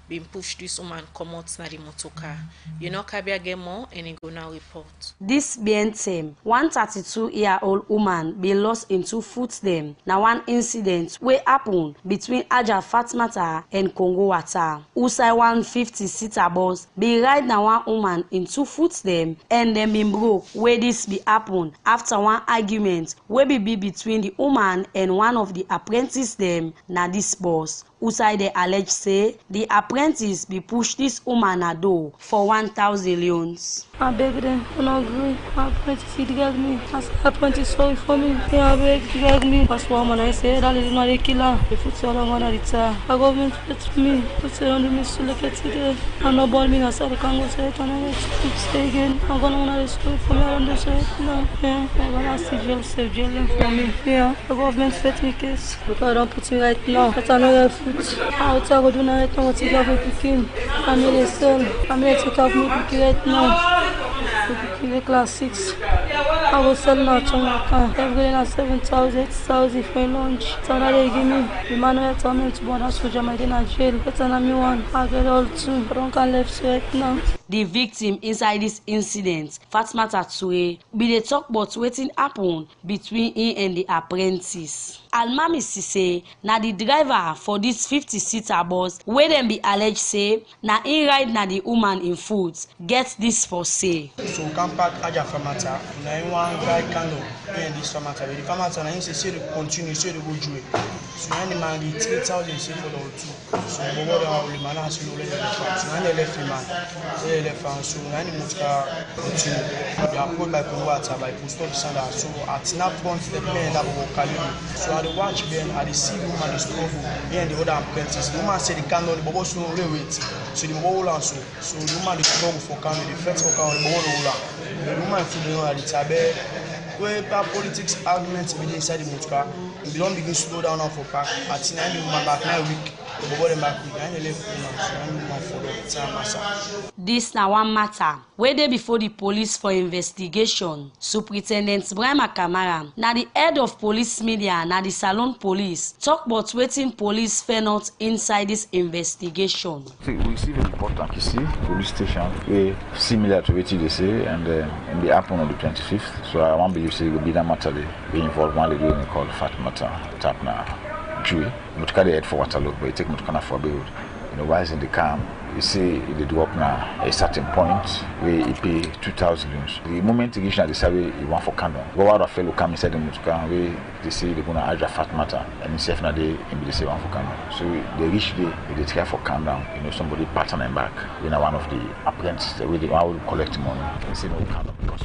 been pushed this woman come out na the motorcar. You know Kabia get more and he go now report. This BNTM, 132-year-old woman be lost in 2 foot them. Now one incident wey happen between Aja Fatmata and Congo Wata. Outside 150-seater bus be ride na one woman in 2 foot them and then been broke where this be happen after one argument wey be between the woman and one of the apprentice them na this bus. Outside they allege say the apprentice be push this woman a door for 1,000 leons. I beg them, I don't agree. My apprentice he drag me. I said, apprentice sorry for me. Yeah, I beg drag me. That's why man I say that is not a killer. If it's all on the tar, I government let me. Put it on the miss to look at it. I'm not born me. I said I can't go say it and I say again. I'm gonna want to story for me. I don't say it. No, yeah. I'm gonna see jail, save jail for me. Yeah, the government set me case. Because I don't put me right now. That's another foot. I will tell you right now what you got with Pekin. I'm here to sell. I'm here to take off me Pekin right now. Pekin class 6. I will sell now to my car. Every day 7,000, 8,000 for lunch. So now they give me the manual told me to born a soldier. My dinner jail. It's an me one. I get all 2. I don't can left right now. The victim inside this incident, Fatmata Ture, be the talk about wetin happen between him and the apprentice. Almami Sise na the driver for this 50-seater bus where them be alleged say na in ride na the woman in foot get this for say. So come back Aja Famata, na in one ride candle and this Famata. The Famata na in say to continue, say to go through. So any man the 3,000 say for the 2. So what the man has to know the difference. Na the left man. So any mutka continue. They are put by Water by Postal Sanda. So at snap front the men that will call you. So at the watch Ben at the see woman the struggle and the other apprentice. The woman said the candle the bubble no wait. So the bubble also. So the woman the struggle for candle the first for candle the bubble. The woman feeling at the tabe. Where politics arguments be inside the mutka. We don't begin to slow down for park. At 9 woman back 9 week. This na one matter where they before the police for investigation. Superintendent Brahma Kamara, na the head of police media, na the Salone Police, talk about waiting police found out inside this investigation. We received a report at Kisi police station, similar to what they say, and they happened on the 25th. So I want to believe it will be that matter. They involved one lady called Fatmata Tapna. But carry head for Waterloo, but you take Mutkana for build. You know, while in the camp, you see they do up now a certain point where he pay 2,000 loans. The moment he reach the survey he want for candle. Go out of fellow come inside the motorcar where they say they're gonna add a fat matter and himself now they say one for candle. So they reach there, they try for calm down. You know, somebody pattern them back. You know, one of the apprentices where they will collect money. They say no candle because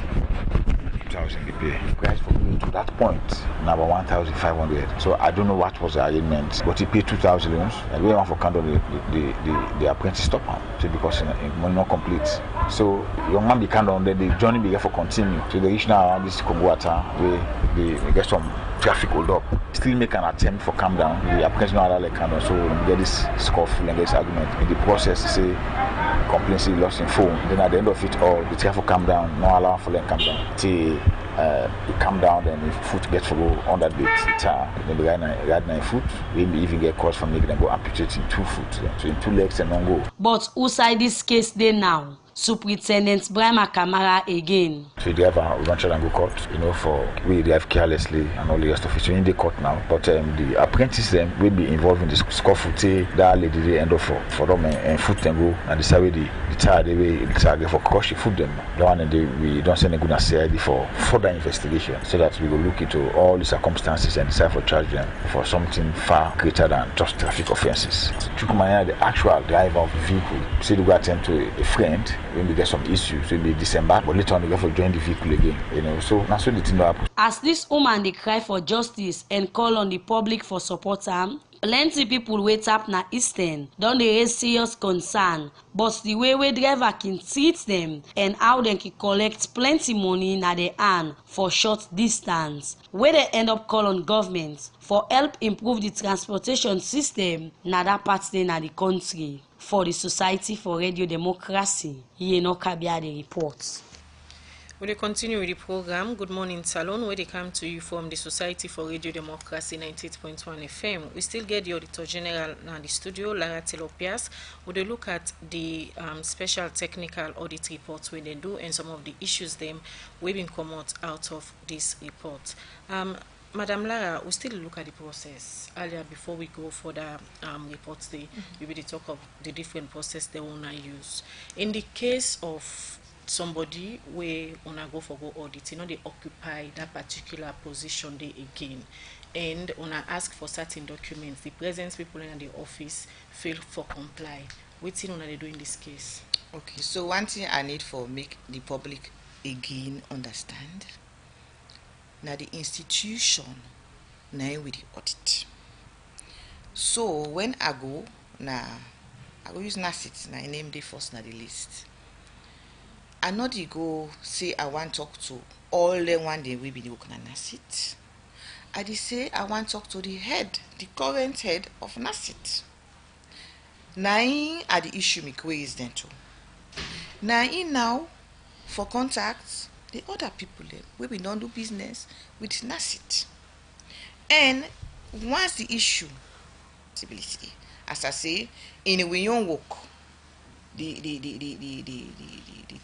2,000 they pay. Price for me to that point now about 1,500. So I don't know what was the arrangement, but he paid 2,000 loans and we want for candle the apprentice stop him. So because money not complete. So young man be candle then the journey began for continue. So they reach now around this Congo water where they get some traffic hold up. Still make an attempt for calm down. The apprentice not allow like candle. So we get this scuffle and this argument. In the process they say complaints he lost in phone. Then at the end of it all, the try for calm down, not allow for them calm down. Till he calm down, then the foot gets to go under the tire. Then the ride 9 foot. Maybe even get caught from making them go amputating 2 foot. So in 2 legs and one go. But who side this case they now? Superintendent Brahma Kamara again. So they have a eventual and go court, you know, for we they have carelessly and all the rest of it. So in the court now, but the apprentice them will be involved in the scuffle. That lady they end up for them and foot them go and decide the tire they will decide for crush foot them. The one and we don't send a good CID for further investigation so that we will look into all the circumstances and decide for charge them for something far greater than just traffic offences. Chukwumanya, the actual driver of the vehicle, said to go attend to a friend. When we get some issues, we'll be December, but later on they go for join the vehicle again, you know. So that's what the thing happen. As this woman they cry for justice and call on the public for support, plenty people wait up na Eastern. Don't they raise serious concern, but the way driver can treat them and how they can collect plenty money na their hand for short distance. Where they end up call on government for help improve the transportation system na that part then na the country. For the Society for Radio Democracy, Yeno Kabia the reports. We will continue with the program Good Morning Salone, where they come to you from the Society for Radio Democracy 98.1 FM. We still get the Auditor General in the studio, Lara Telopias. We will look at the special technical audit reports where they do and some of the issues them we've been come out of this report. Madam Lara, we still look at the process. Earlier, before we go for the reports, we will talk of the different process they want to use. In the case of somebody where wanna go for audit, you know, they occupy that particular position they again, and wanna ask for certain documents. The present people in the office fail for comply. What thing wanna they do in this case? Okay, so one thing I need for make the public again understand. Now the institution now with the audit. So when I go use NASIT, now I name the first na the list. I not the go say I want to talk to all the one day we be working on NASIT. I did say I want to talk to the current head of NASIT. Now are the issue me is then too. Now for contacts the other people where we don't do business with NASIT. And once the issue, as I say, in a way you work, the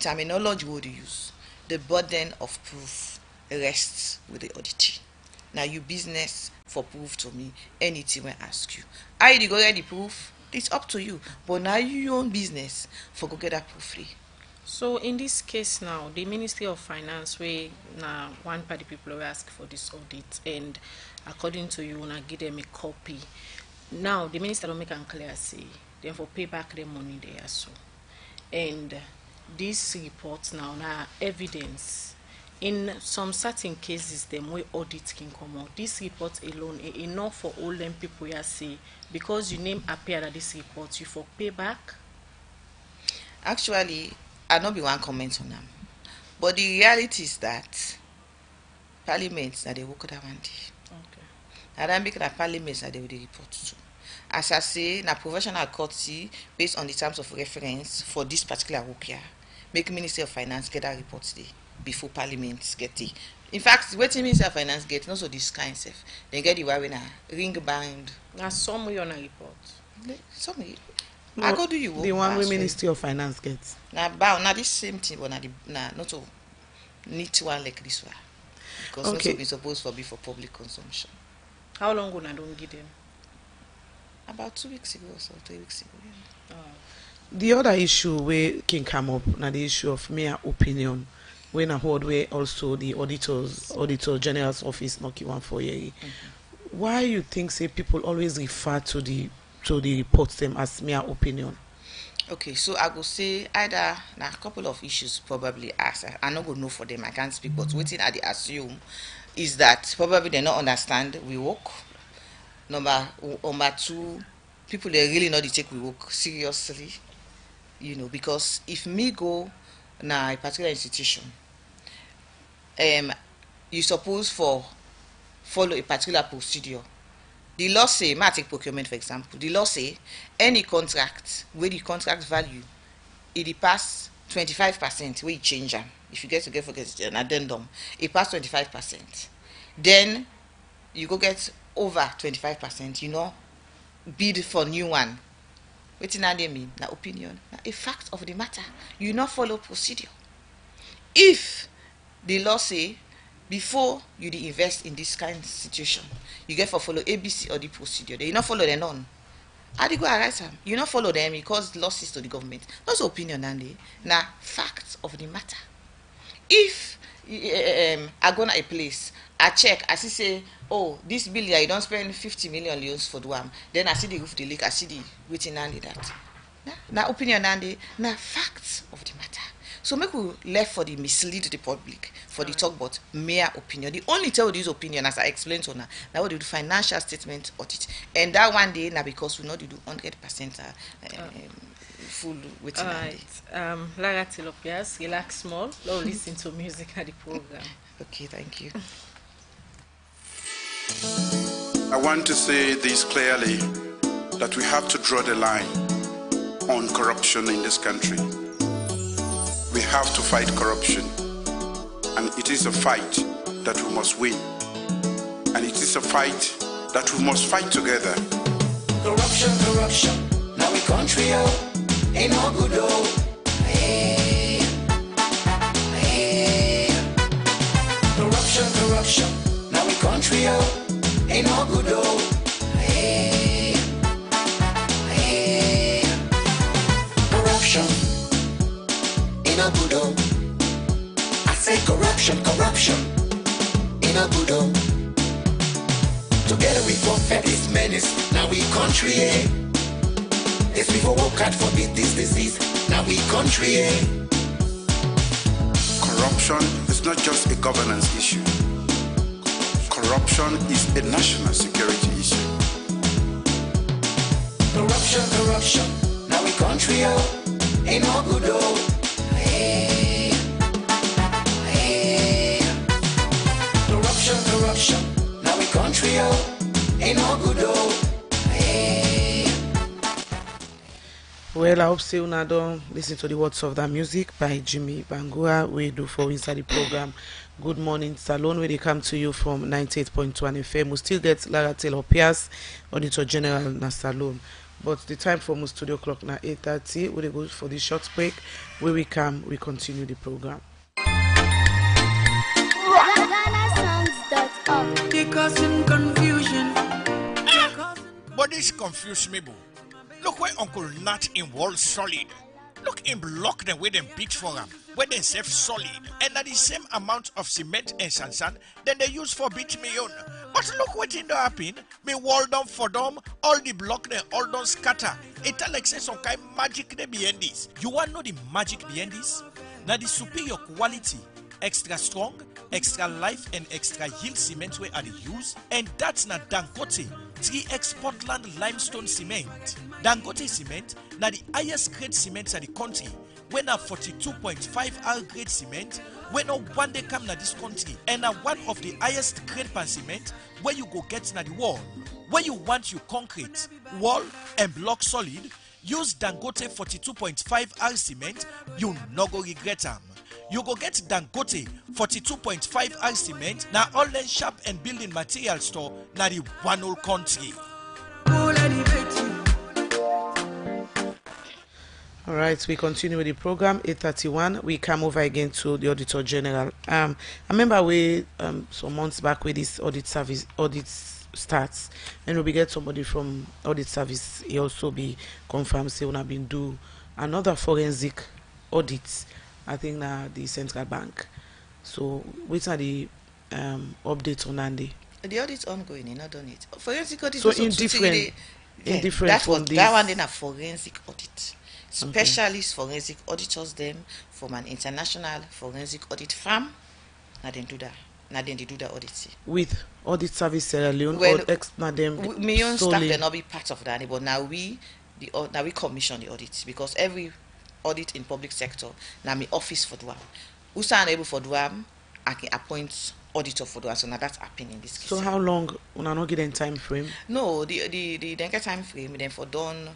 terminology would use, the burden of proof rests with the auditee. Now you business for proof to me, anything when I ask you. I go get the proof, it's up to you. But now you own business for go get that proof free. So in this case now, the Ministry of Finance, where now one party people will ask for this audit, and according to you, now give them a copy. Now the minister don't make an clear say, therefore pay back the money there so. And these reports now evidence. In some certain cases, them way audit can come out. This report alone is enough for all them people here say because your name appear at this report, you for pay back. Actually, I don't be one comment on them. But the reality is that parliaments that they work that one day. Okay. And then make that parliaments that they will report to. As I say, na professional courtesy based on the terms of reference for this particular work here, make Ministry of Finance get that report today before parliament get it. In fact, what Ministry of Finance get, not so this kind stuff. They get the way na ring band. Now some way on a report. Some No, I go do you the one with Ministry of Finance gets. Now this same thing, but not so neat one like this one. Because okay. Not so be supposed to be for public consumption. How long will I don't give them? About 2 weeks ago or so, 3 weeks ago. Yeah. The other issue where can come up now the issue of mere opinion. When I heard where also the auditor general's office knocking one for you. Why you think say people always refer to the reports them as mere opinion? Okay, so I go say either now a couple of issues probably as I not go know for them, I can't speak, but waiting I dey assume is that probably they not understand we work. Number two, people they really not take we work seriously, you know, because if me go na a particular institution, you suppose for follow a particular procedure. The law say, may I take procurement for example, the law say any contract where the contract value it pass 25% where you change them. If you get an addendum, it pass 25%. Then you go get over 25%, you know, bid for new one. What na they mean? Na opinion. Na a fact of the matter. You not follow procedure. If the law say before you invest in this kind of situation, you get for follow ABC or the procedure. They you not follow them on. How do you go arise them? You not follow them because losses to the government. That's opinion and they na facts of the matter. If I go to a place, I check, I see say, oh, this bill you don't spend 50 million euros for the one. Then I see the roof the leak, I see the waiting and that. Na opinion and they na facts of the matter. So make we left for the mislead the public for the talk about mere opinion. The only tell this opinion as I explained to now what we do financial statement audit, and that one day now because we not do 100% full waiting. Alright, Lara Tilopias, relax small. Now listen to music at the program. Okay, thank you. I want to say this clearly that we have to draw the line on corruption in this country. We have to fight corruption, and it is a fight that we must win, and it is a fight that we must fight together. Corruption, now we country ain't no good hey. Corruption, now we country ain't no good hey. Corruption. In a good I say corruption in a good together we perfect this menace. Now we country yes we for work hard for beat this disease. Now we country Corruption is not just a governance issue. Corruption is a national security issue. Corruption, now we country ain't no good Corruption, now we country ain't no good Well, I hope say una don't listen to the words of that music by Jimmy Bangura. We do for inside the program Good Morning Salone, where they come to you from 98.1 FM. We still get Lara Taylor Pierce, Auditor General na Salone. But the time for my studio clock now 8:30. We go for the short break. Where we come, we continue the program. causing confusion. But this confuse me, boo. Look where Uncle Nat in Wall Solid. Look in block them where them beat for them, where they save solid, and at the same amount of cement and sand then they use for beat me on. But look what in the happen, me wall down for them, all the block they all don't scatter. It like say some kind magic they behind this. You want to know the magic behind this? Now the superior quality, extra strong, extra life and extra yield cement where are the use, and that's not Dangote 3X Portland limestone cement. Dangote cement na the highest grade cement in the country. When a 42.5 R grade cement, when no one day come na this country, and a one of the highest grade pan cement where you go get na the wall. Where you want your concrete, wall and block solid, use Dangote 42.5 R cement, you no go regret them. You go get Dangote 42.5 R cement na online shop and building material store na the one whole country. All right, we continue with the program. 8:31. We come over again to the Auditor General. I remember we some months back with this audit starts, and we get somebody from audit service. He also be confirmed say we have been do another forensic audit, I think na the central bank. So which are the updates on Andy? The audit ongoing, you not done it. Forensic audit. So also indifferent that's from what this. that one then a forensic audit. Okay. Specialist forensic auditors them from an international forensic audit firm. Now then do that. Now then they do the audit. With Audit Service Sierra Leone Well, or them my own staff solely? cannot be part of that, but now we commission the audits because every audit in public sector now my office for Duam. Who's unable for Duam, I can appoint auditor for Duam. So now that's happening in this case. So how long when I not getting time frame? No, the time frame then for done.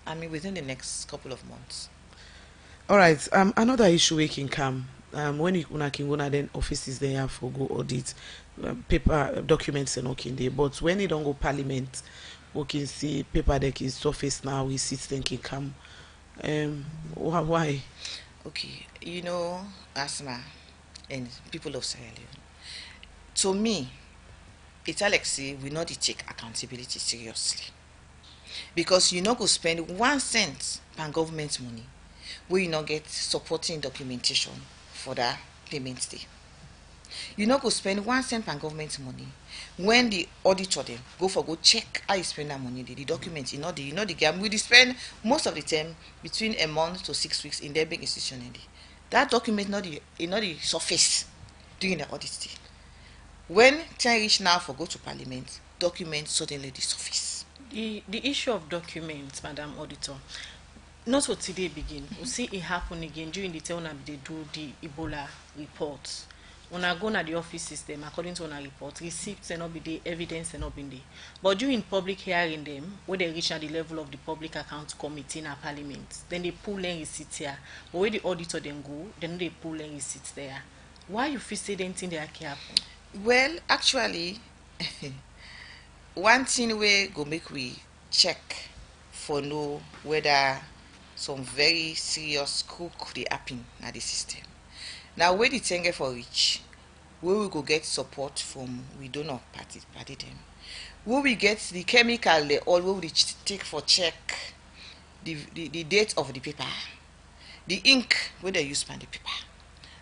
I mean within the next couple of months. All right. Another issue we can come. When you can go then offices they have for go audit paper documents and okay there. But when you don't go parliament, we can see paper deck is surface now. We sit then can come. Why? Okay, you know, asthma and people of Sierra Leone. To me, it's like say we not take accountability seriously. Because you not go spend 1 cent per government money where you not get supporting documentation for that payment day. You not go spend 1 cent per government money when the auditor them go check how you spend that money. The document, the gap. We spend most of the time between a month to 6 weeks in their big institution. That document not the surface during the audit day. When time reach now for go to parliament, document suddenly the surface. The issue of documents, Madam Auditor, not what today begin. We see it happen again during the time they do the Ebola reports. When I go to the office system, according to a report, receipts and not be there, evidence and not be there. But during public hearing them, when they reach at the level of the public account committee in our parliament, then they pull in receipts here. But when the auditor then go, then they pull in receipts there. Why you feel say anything that can happen? Well, actually, one thing we go make we check for know whether some very serious crook dey happen na the system. Now where the thing for reach, where we go get support from we donor party them. Where we get the chemical they all where we take for check the date of the paper, the ink where they use on the paper.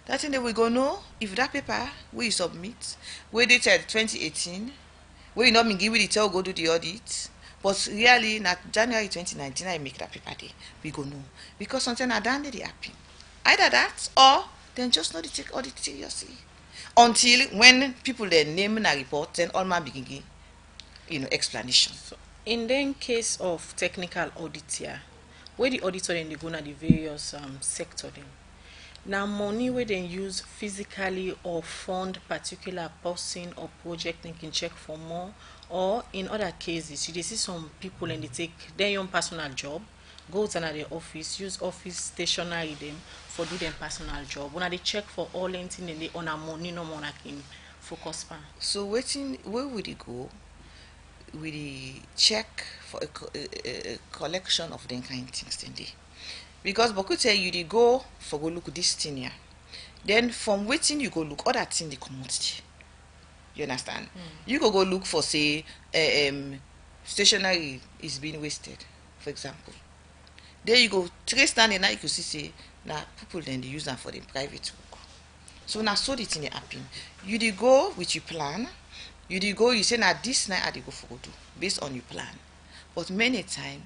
That thing that we go know if that paper we submit, we dated 2018, we not been given the tell go do the audit, but really not January 2019 I make that paper day. We go know because something I done they happen. Either that or then just not take audit seriously until when people then name and report, then all my begin explanation. So, in the case of technical audit here, where the auditor then they go na the various sector them. Now money where they use physically or fund particular person or project they can check for more, or in other cases you see some people and they take their own personal job, go to another office, use office stationery them for do them personal job. When they check for all anything and they on a money no more can focus on. So where would it go? We check for a collection of them kind of things in there. Because Boku tell you they go for go look this thing here. Then from waiting you go look other thing the commodity. You understand? You go look for say stationery is being wasted, for example. There you go trace down and now you can see say now people then they use them for the private work. So now so the thing happen. You dey go with your plan. You dey go, you say now this night I dey go for go do based on your plan. But many time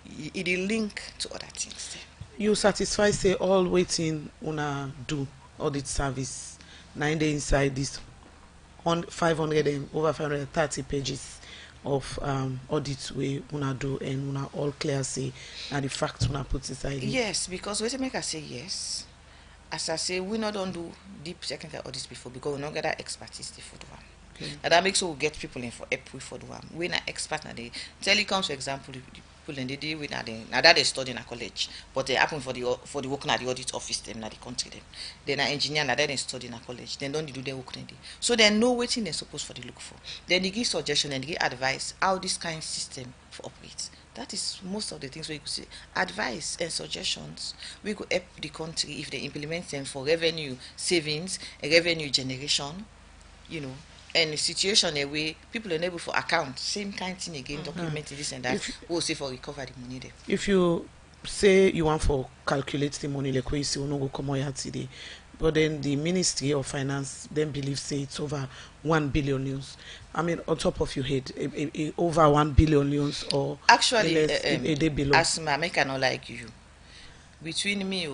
it dey link to other things. You satisfy say all waiting una do audit service 9 days inside this on 500 and over 530 pages of audits we una do and una all clear say and the facts una put inside it. Yes, because we make I say yes. As I say, we not don't do deep technical audits before because we not get that expertise for the one. Okay. And that makes sure we get people in for April for the one. We're not expert na the telecoms, for example, the people in the day we now that they study in a college, but they happen for the work na the audit office them na the country them. Then an engineer na they study in a college, then don't do their work in the. So they know what thing they're supposed for the look for. Then they give suggestion and they give advice how this kind of system for operates. That is most of the things we could say. Advice and suggestions we could help the country if they implement them for revenue savings, revenue generation, and the situation where people are able for account, same kind of thing again, documenting this and that, we'll say for recover the money there. If you say you want for calculate the money like we see no go come here today, but then the Ministry of Finance then believe say it's over 1 billion news. I mean, on top of your head, over 1 billion news or actually a day below. Asma, I cannot like you. Between me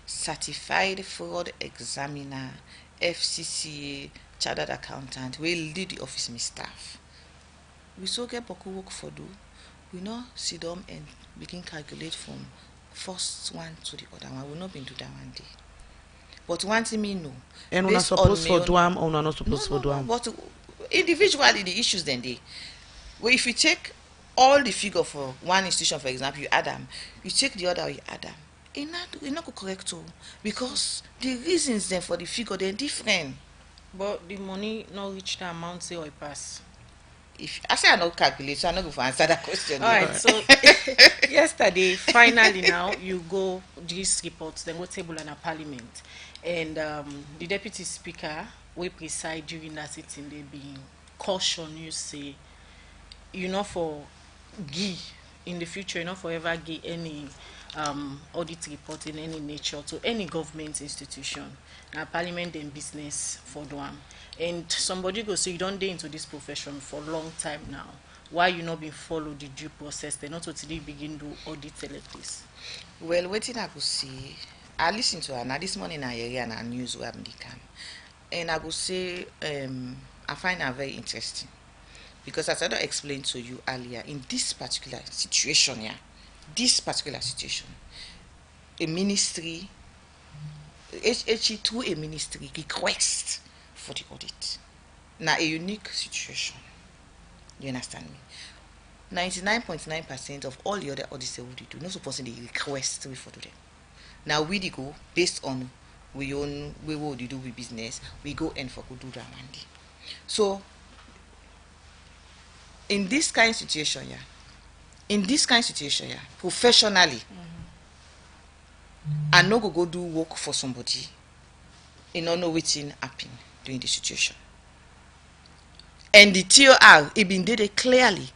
certified fraud examiner, FCCA, chartered accountant, we lead the office me staff. We so get beaucoup work for do. We not sit down and begin calculate from first one to the other one. We not been do that one day. But one thing me know. And we're not supposed for do am or we're not supposed for do am. But individually the issues then they. Well, if you take all the figure for one institution, for example, you add them. You take the other, you add them. It's not correct too, because the reasons then for the figure they're different. But the money not reach the amount say or it pass. If I say I not calculate, so I'm not going to answer that question. All right. So yesterday, finally now you go these reports, then go table in a parliament, and the deputy speaker will preside during that sitting. They being caution you say, you know, for give in the future, you know, forever give any audit report in any nature to any government institution. Now parliament and business for them. And somebody go, so you don't get into this profession for a long time now. Why you not been follow the due process? They not totally begin to audit like this. Well, waiting I could see. I listen to her now this morning. I hear her news where they come, and I would say I find her very interesting because as I explained to you earlier, in this particular situation, a ministry, through a ministry request for the audit. Now a unique situation. You understand me? 99.9% of all the other audits we do not supposed to request for them. Now we go based on we what we do with business, we go and for do that one day. So in this kind of situation, professionally, I no go do work for somebody and not know what's happen during the situation. And the TOR, it been did it clearly.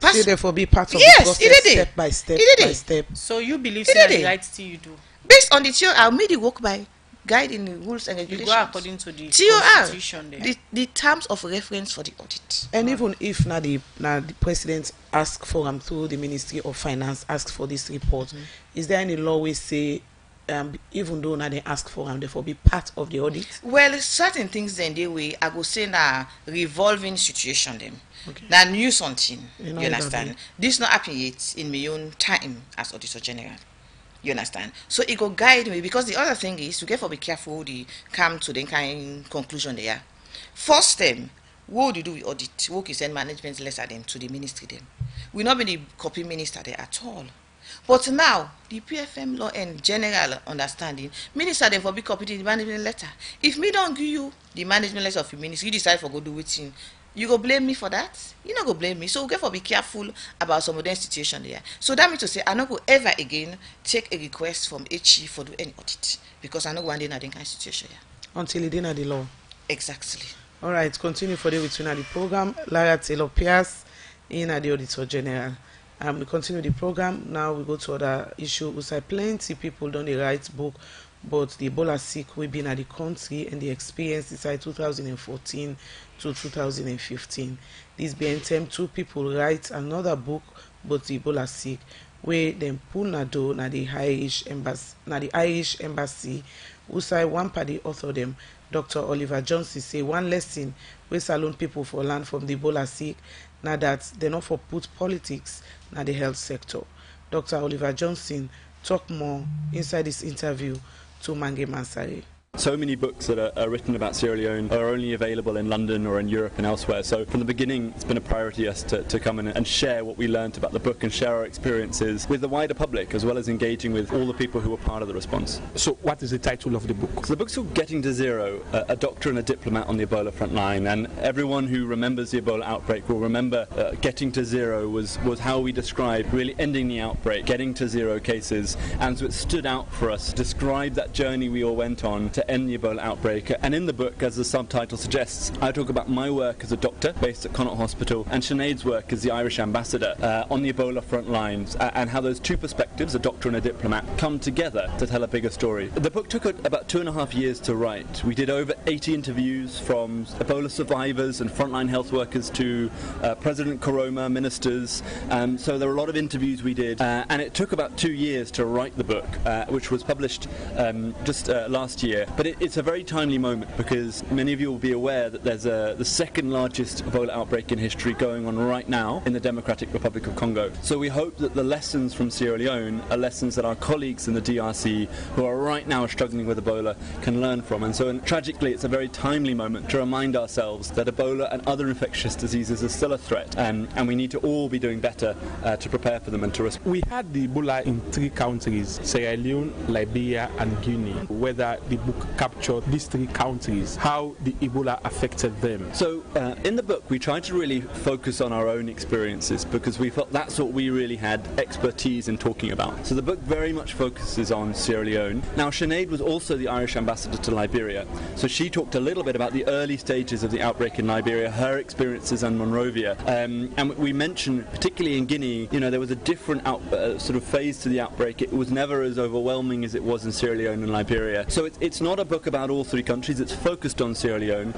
So therefore be part of the process step by step. So you believe that the right thing you do? Based on the TOR, made the work by guiding the rules and regulations. You go according to the constitution there. The terms of reference for the audit. And even if now the president ask for them through the Ministry of Finance ask for this report, is there any law we say even though now they ask for them, therefore be part of the audit? Well, certain things then they way I go say na revolving situation them. Okay. Now new something. You understand? This not happen yet in my own time as Auditor General. You understand? So it go guide me because the other thing is to get for be careful they come to the kind conclusion there. First them, what do you do with audit? Work is send management letter them to the ministry them. We not be the copy minister there at all. But now the PFM law and general understanding, minister them for be copy the management letter. If me don't give you the management letter of the ministry, you decide for go do it in. You go blame me for that? You not go blame me. So we get for be careful about some of the situation there. So that means to say I not go ever again take a request from HE for do any audit because I not go and in that kind of situation here. Until it didn't the law. Exactly. All right, continue for the between the program. Lara Taylor Pierce in the Auditor General. We continue the program. Now we go to other issue. We say plenty people don't write book, but the Ebola sick we been at the country and the experience inside 2014 to 2015. This being time 2 people write another book, but the Ebola sick where them pull na do na the Irish embassy. Who say one party author them, Dr. Oliver Johnson say one lesson where Salone people for land from the Ebola sick. Now that they not for put politics na the health sector. Dr. Oliver Johnson talk more inside this interview to Mange Mansari. So many books that are written about Sierra Leone are only available in London or in Europe and elsewhere. So from the beginning, it's been a priority us to come in and share what we learned about the book and share our experiences with the wider public, as well as engaging with all the people who were part of the response. So what is the title of the book? So the book's called Getting to Zero, a doctor and a diplomat on the Ebola front line. And everyone who remembers the Ebola outbreak will remember getting to zero was how we described really ending the outbreak, getting to 0 cases. And so it stood out for us to describe that journey we all went on to to end the Ebola outbreak. And in the book, as the subtitle suggests, I talk about my work as a doctor based at Connaught Hospital and Sinead's work as the Irish ambassador on the Ebola front lines, and how those two perspectives, a doctor and a diplomat, come together to tell a bigger story. The book took about 2.5 years to write. We did over 80 interviews from Ebola survivors and frontline health workers to President Koroma, ministers. So there were a lot of interviews we did, and it took about 2 years to write the book, which was published just last year. But it's a very timely moment because many of you will be aware that there's the second largest Ebola outbreak in history going on right now in the Democratic Republic of Congo. So we hope that the lessons from Sierra Leone are lessons that our colleagues in the DRC who are right now struggling with Ebola can learn from. And so tragically it's a very timely moment to remind ourselves that Ebola and other infectious diseases are still a threat, and we need to all be doing better to prepare for them and to respond. We had the Ebola in 3 countries, Sierra Leone, Liberia and Guinea. Whether the book captured these 3 countries, how the Ebola affected them. So in the book we tried to really focus on our own experiences because we felt that's what we really had expertise in talking about. So the book very much focuses on Sierra Leone. Now Sinead was also the Irish ambassador to Liberia, so she talked a little bit about the early stages of the outbreak in Liberia, her experiences in Monrovia, and we mentioned particularly in Guinea, you know, there was a different sort of phase to the outbreak. It was never as overwhelming as it was in Sierra Leone and Liberia. So it's not a book about all 3 countries, it's focused on Sierra Leone.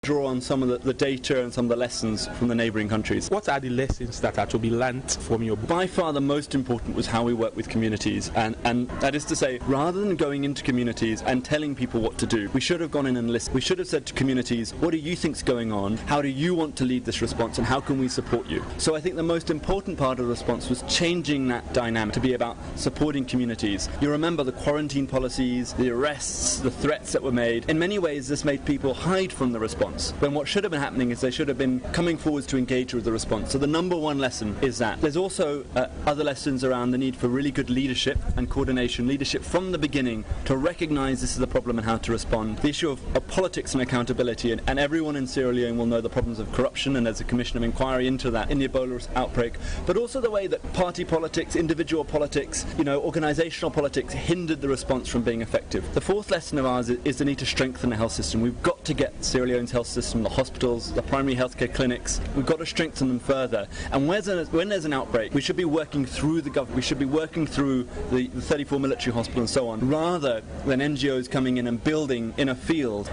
Draw on some of the data and some of the lessons from the neighbouring countries. What are the lessons that are to be learnt from your book? By far the most important was how we work with communities, and that is to say, rather than going into communities and telling people what to do, we should have gone in and listened. We should have said to communities, what do you think's going on? How do you want to lead this response, and how can we support you? So I think the most important part of the response was changing that dynamic to be about supporting communities. You remember the quarantine policies, the arrests, the threats that were made. In many ways this made people hide from the response, when what should have been happening is they should have been coming forwards to engage with the response. So the number one lesson is that. There's also other lessons around the need for really good leadership and coordination, leadership from the beginning to recognise this is a problem and how to respond. The issue of politics and accountability, and everyone in Sierra Leone will know the problems of corruption, and there's a commission of inquiry into that in the Ebola outbreak, but also the way that party politics, individual politics, you know, organisational politics hindered the response from being effective. The fourth lesson of ours is the need to strengthen the health system. We've got to get Sierra Leone's health system, the hospitals, the primary healthcare clinics, we've got to strengthen them further. And when there's an outbreak, we should be working through the government, we should be working through the 34 military hospitals and so on, rather than NGOs coming in and building in a field,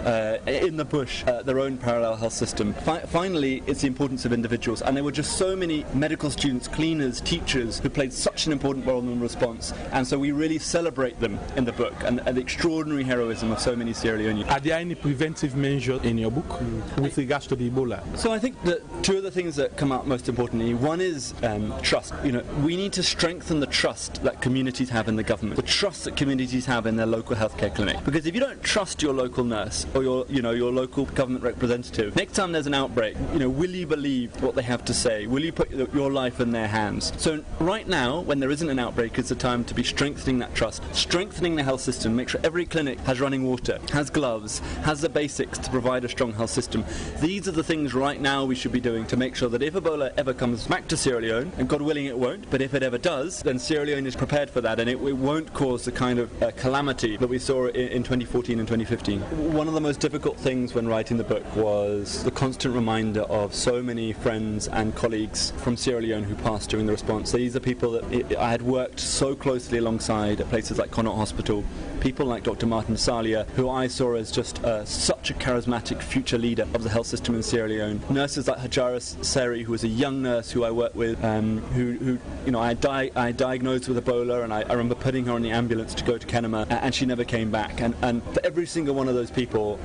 in the bush, their own parallel health system. Finally, it's the importance of individuals, and there were just so many medical students, cleaners, teachers who played such an important role in the response, and so we really celebrate them in the book, and the extraordinary heroism of so many Sierra Leoneans. Are there any preventive measures in your book with regards to the Ebola? So I think that 2 of the things that come out most importantly, one is trust. You know, we need to strengthen the trust that communities have in the government, the trust that communities have in their local healthcare clinic. Because if you don't trust your local nurse or your local government representative, next time there's an outbreak, you know, will you believe what they have to say? Will you put your life in their hands? So right now, when there isn't an outbreak, it's the time to be strengthening that trust, strengthening the health system, make sure every clinic has running water, has gloves, has the basics to provide a strong health system. These are the things right now we should be doing to make sure that if Ebola ever comes back to Sierra Leone, and God willing it won't, but if it ever does, then Sierra Leone is prepared for that, and it won't cause the kind of calamity that we saw in 2014 and 2015. One of the most difficult things when writing the book was the constant reminder of so many friends and colleagues from Sierra Leone who passed during the response. These are people that I had worked so closely alongside at places like Connaught Hospital, people like Dr. Mornin Salone, who I saw as just such a charismatic future leader of the health system in Sierra Leone. Nurses like Hajara Seri, who was a young nurse who I worked with, who you know, I diagnosed with Ebola, and I remember putting her on the ambulance to go to Kenema, and she never came back. And for every single one of those people,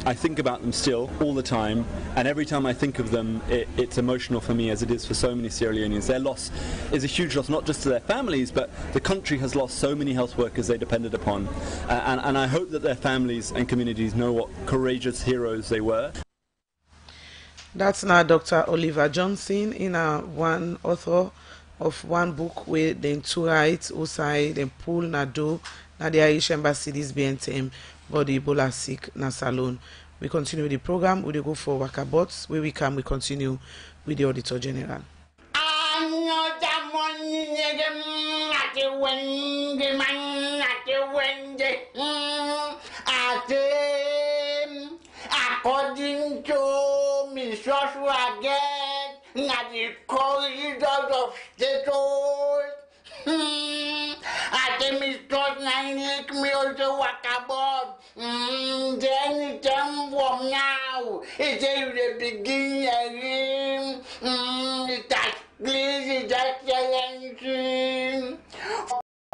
I think about them still all the time, and every time I think of them, it's emotional for me, as it is for so many Sierra Leoneans. Their loss is a huge loss, not just to their families, but the country has lost so many health workers they depended upon. And I hope that their families and communities know what courageous heroes they were. That's now Dr. Oliver Johnson, one author of one book where the 2 rights outside the pool Nado na the Irish Embassy this BNTM but the Ebola sick na Salone. We continue with the program. We go for Wakabots. Where we come, we continue with the Auditor General. At na the corridors of status. I tell me start nine make me also walk about. Then time from now, it's the beginning again. That please is that challenging.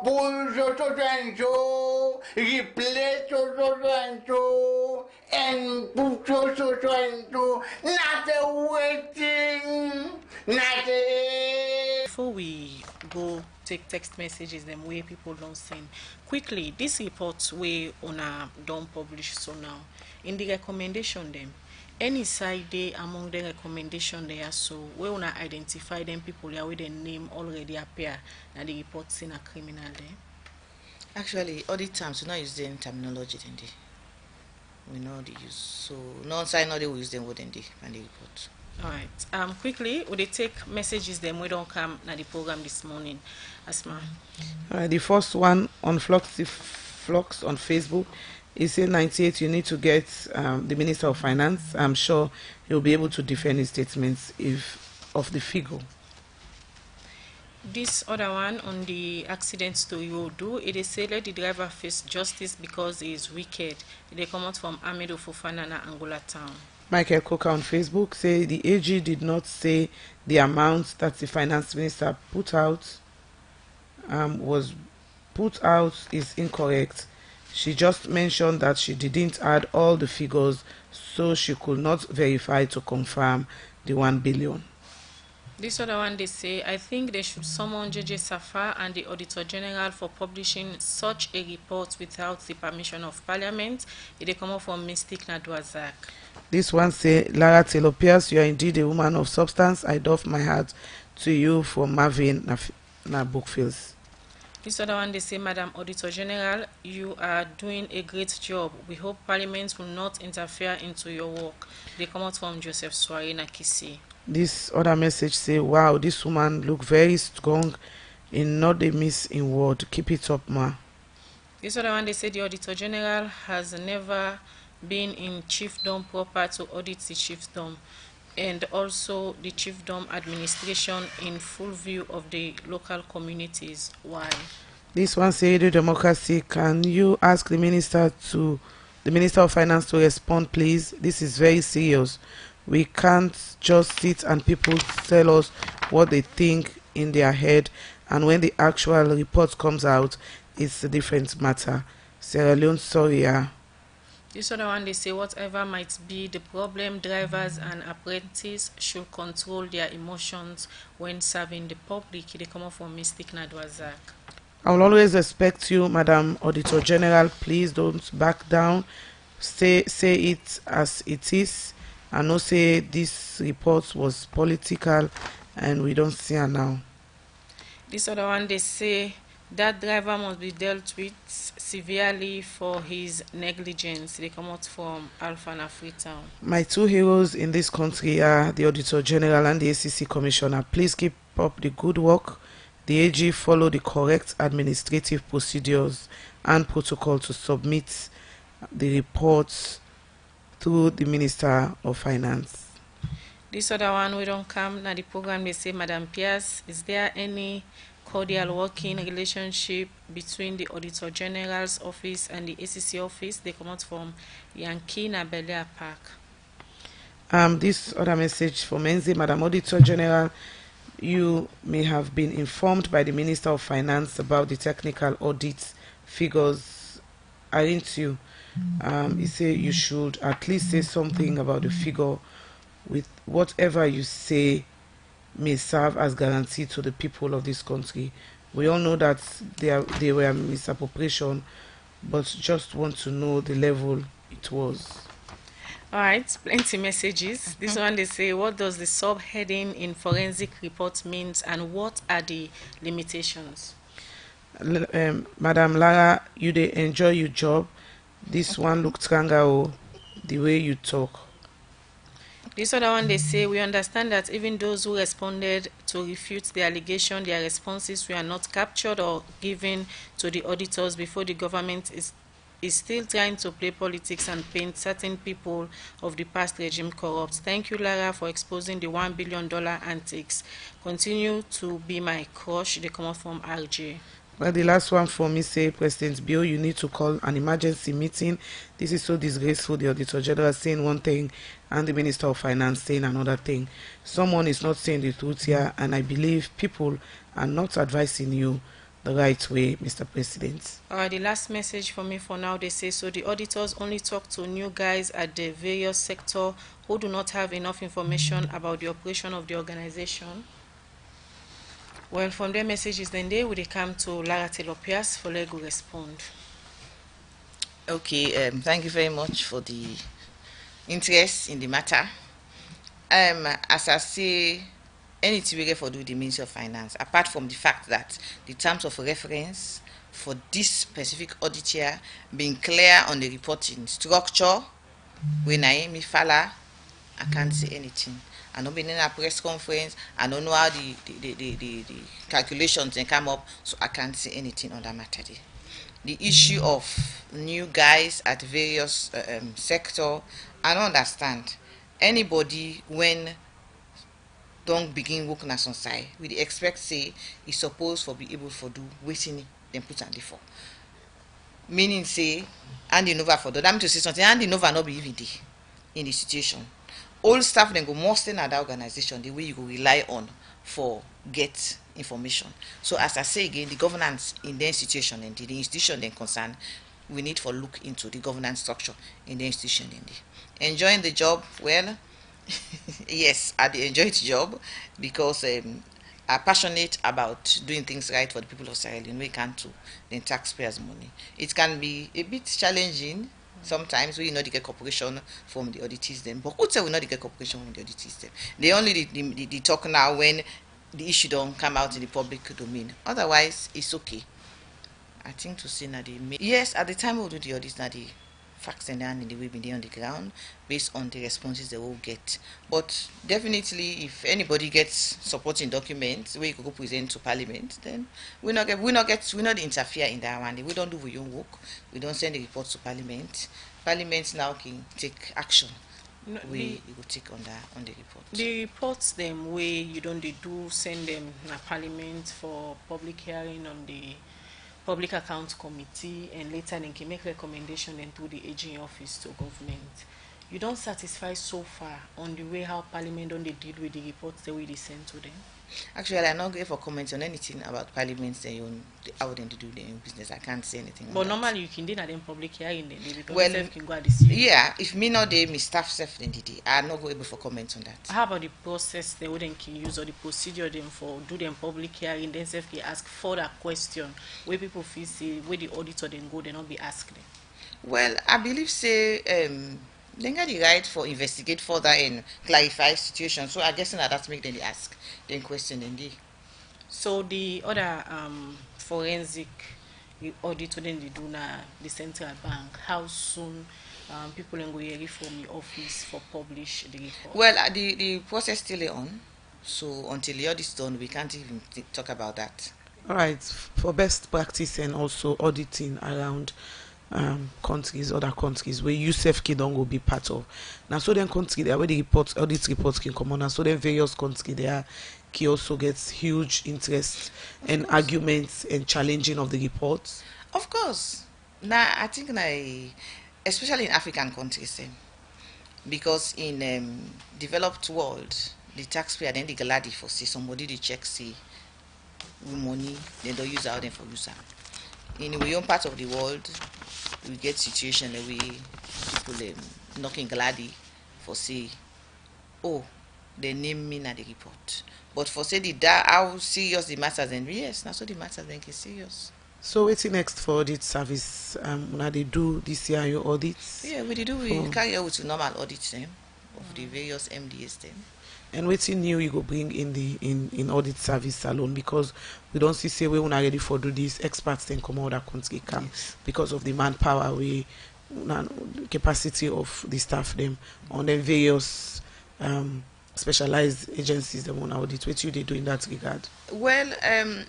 Pull so and so, replace so and so, and put so and so. Not a waiting, not a. Before we go take text messages them where people don't send quickly, this report where una don't publish so now in the recommendation them any side they among the recommendation they are so we wanna identify them people there with the name already appear and the reports in a criminal there. Actually, all the times we not use the terminology then we know the use, so no side no they will use them within the report. All right. Quickly, would they take messages them we don't come na the program this morning, Asma? All right. The first one on Flux on Facebook is saying 98. You need to get the Minister of Finance. I'm sure he'll be able to defend his statements of the figure. This other one on the accident story will do. It is said let the driver face justice because he is wicked. They come out from Amido Fofana na Angola town. Michael Coker on Facebook say the AG did not say the amount that the finance minister put out is incorrect. She just mentioned that she didn't add all the figures, so she could not verify to confirm the 1 billion. This other one they say, I think they should summon JJ Safar and the Auditor General for publishing such a report without the permission of Parliament. They come up from Mystic Nadwazak. This one say, Lara Taylor Pierce, you are indeed a woman of substance. I doff my hat to you for Marvin na Bookfields. This other one they say, Madam Auditor General, you are doing a great job. We hope Parliament will not interfere into your work. They come out from Joseph Soare na Kisi. This other message say, wow, this woman look very strong in not a miss in word. Keep it up, ma. This other one they say the Auditor General has never been in chiefdom proper to audit the chiefdom and also the chiefdom administration in full view of the local communities. Why? This one say the democracy. Can you ask the Minister of Finance to respond, please? This is very serious. We can't just sit and people tell us what they think in their head, and when the actual report comes out, it's a different matter. Sierra Leone, sorry. This other one they say whatever might be the problem, drivers and apprentices should control their emotions when serving the public. They come up from Mystic Nadwazak. I will always respect you, Madam Auditor General. Please don't back down. Say it as it is. I know say this report was political and we don't see her now. This other one they say that driver must be dealt with severely for his negligence. They come out from Alpha and Freetown. My two heroes in this country are the Auditor General and the ACC Commissioner. Please keep up the good work. The AG follow the correct administrative procedures and protocol to submit the reports to the Minister of Finance. This other one we don't come now the program they say, Madam Pierce, is there any cordial working relationship between the Auditor General's office and the ACC office? They come out from Yankee na Belia Park. This other message from Enzi, Madam Auditor General, you may have been informed by the Minister of Finance about the technical audit figures, aren't you? He said you should at least say something about the figure. With whatever you say may serve as guarantee to the people of this country. We all know that they were misappropriation, but just want to know the level it was. All right, plenty messages. This one they say, what does the subheading in forensic report means and what are the limitations? Madam Lara, you dey enjoy your job. This one looked stronger, the way you talk. This other one they say, we understand that even those who responded to refute the allegation, their responses were not captured or given to the auditors before the government is still trying to play politics and paint certain people of the past regime corrupt. Thank you, Lara, for exposing the $1 billion antics. Continue to be my crush. They come out from RJ. Well, the last one for me say, President Bill, you need to call an emergency meeting. This is so disgraceful. The Auditor General saying one thing and the Minister of Finance saying another thing. Someone is not saying the truth here, and I believe people are not advising you the right way, Mr. President. The last message for me for now, they say, so the auditors only talk to new guys at the various sector who do not have enough information about the operation of the organization. Well, from their messages, then they would come to Lara Telopias for Lego respond. Okay, thank you very much for the interest in the matter. As I say, anything we get for do the Ministry of Finance, apart from the fact that the terms of reference for this specific audit year being clear on the reporting structure, when I Fala, I can't say anything. I don't been in a press conference. I don't know how the calculations can come up, so I can't say anything on that matter. The issue of new guys at various sector, I don't understand. Anybody when don't begin working as on side, we expect say is supposed for be able to do waiting then put on the for. Meaning say handing over for the damn to say something handing over not be even there in the situation. All staff then go more than that organization, the way you go rely on for get information. So as I say again, the governance in the institution and the institution then concerned, we need to look into the governance structure in the institution. Enjoying the job, well, yes, I enjoy the job because I'm passionate about doing things right for the people of Sierra Leone. We can too, the taxpayers' money. It can be a bit challenging. Sometimes we not get cooperation from the auditors them, but who say we not get cooperation from the auditors them? They only the talk now when the issue don't come out in the public domain. Otherwise, it's okay. I think to say that yes, at the time we do the audits, that the facts and the way be on the ground based on the responses they will get. But definitely, if anybody gets supporting documents where you go present to Parliament, then we not interfere in that one. We don't do our own work. We don't send the reports to Parliament. Parliament now can take action. No, we will take on the report. The reports them way you don't do send them to Parliament for public hearing on the Public Accounts Committee, and later they can make recommendation and through the AG office to government. You don't satisfy so far on the way how Parliament don't they deal with the reports the way they send to them? Actually, I'm not going for comment on anything about Parliament and how they do their business. I can't say anything. But normally you can do that in public hearing then because well, can go at the yeah, if me not there, my staff self then did. I'm not going able for comment on that. How about the process they wouldn't can use or the procedure them for do them public hearing then self can ask further question where people feel say where the auditor then go they not be asked them? Well, I believe say they got the right for investigate further and clarify situations. So I guess that's make them ask, then question indeed. So the other forensic audit then they do na the central bank. How soon people can go here from the office for publish the report? Well, the process still on. So until the audit is done, we can't even talk about that. All right, for best practice and also auditing around countries, other countries where you self don't go be part of. Now so then country there where the reports, audit reports can come on, and so then various countries there can also gets huge interest and arguments and challenging of the reports. Of course. Now I think especially in African countries, because in developed world the taxpayer then the glad for see somebody they check see money they don't use out them for user. In our own part of the world, we get situation that we people knocking gladly for say, oh, they name me na the report. But for say how serious the matters then yes, now so the matters then get serious. So what's next for audit service? When they do this year your audits? Yeah, we carry out with normal audits them of the various MDS them. And what's new you go bring in the in audit service alone, because we don't see say we are ready for do this, experts then come out that country come because of the manpower capacity of the staff them on the various specialized agencies them on audit? What you they do in that regard? Well,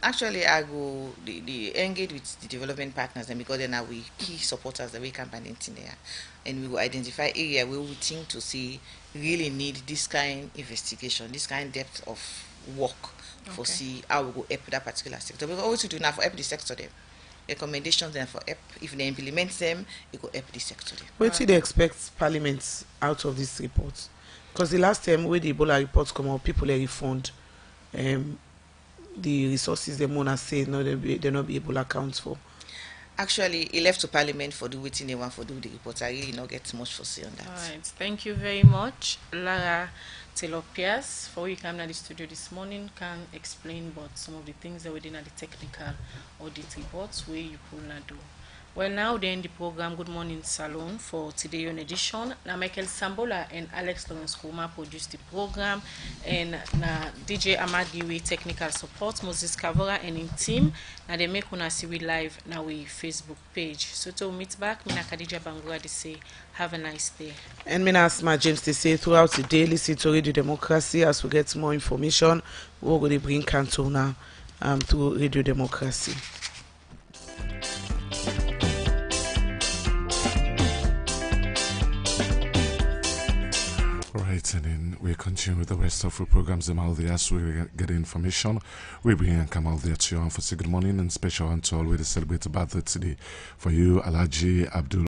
actually, I go the engage with the development partners, and because then are we key supporters that we campaign in there, and we will identify area where we think to see really need this kind investigation, this kind depth of work for see how we go help that particular sector. Because always we do now for help the sector them. Recommendations then for help. If they implement them, it will help the sector. What do they expect Parliament out of this report? Because the last time when the Ebola reports come out, people are refund the resources the Mona say no, they not be able to account for. Actually, it left to Parliament for the waiting they want for do the report. I really not get much for say on that. All right, thank you very much, Lara Taylor-Pierce. For you come to the studio this morning, can explain about some of the things that we did at the technical audit reports where you could not do. Well, now then the program Good Morning Salone for today on edition. Now Michael Sambola and Alex Lawrence Kuma produced the program, and na DJ Ahmad Giwe technical support, Moses Kavora and in team. Now they make una see we live now we Facebook page. So to meet back, Mina Khadija Bangura they say have a nice day. And Mina Asma James they say throughout the day listen to Radio Democracy as we get more information. We're going to bring Cantona to Radio Democracy. Right, and then we continue with the rest of the programs. As we get information, we bring Kamal there to you on for Good Morning, and special one to all we celebrate birthday today for you, Alaji Abdul.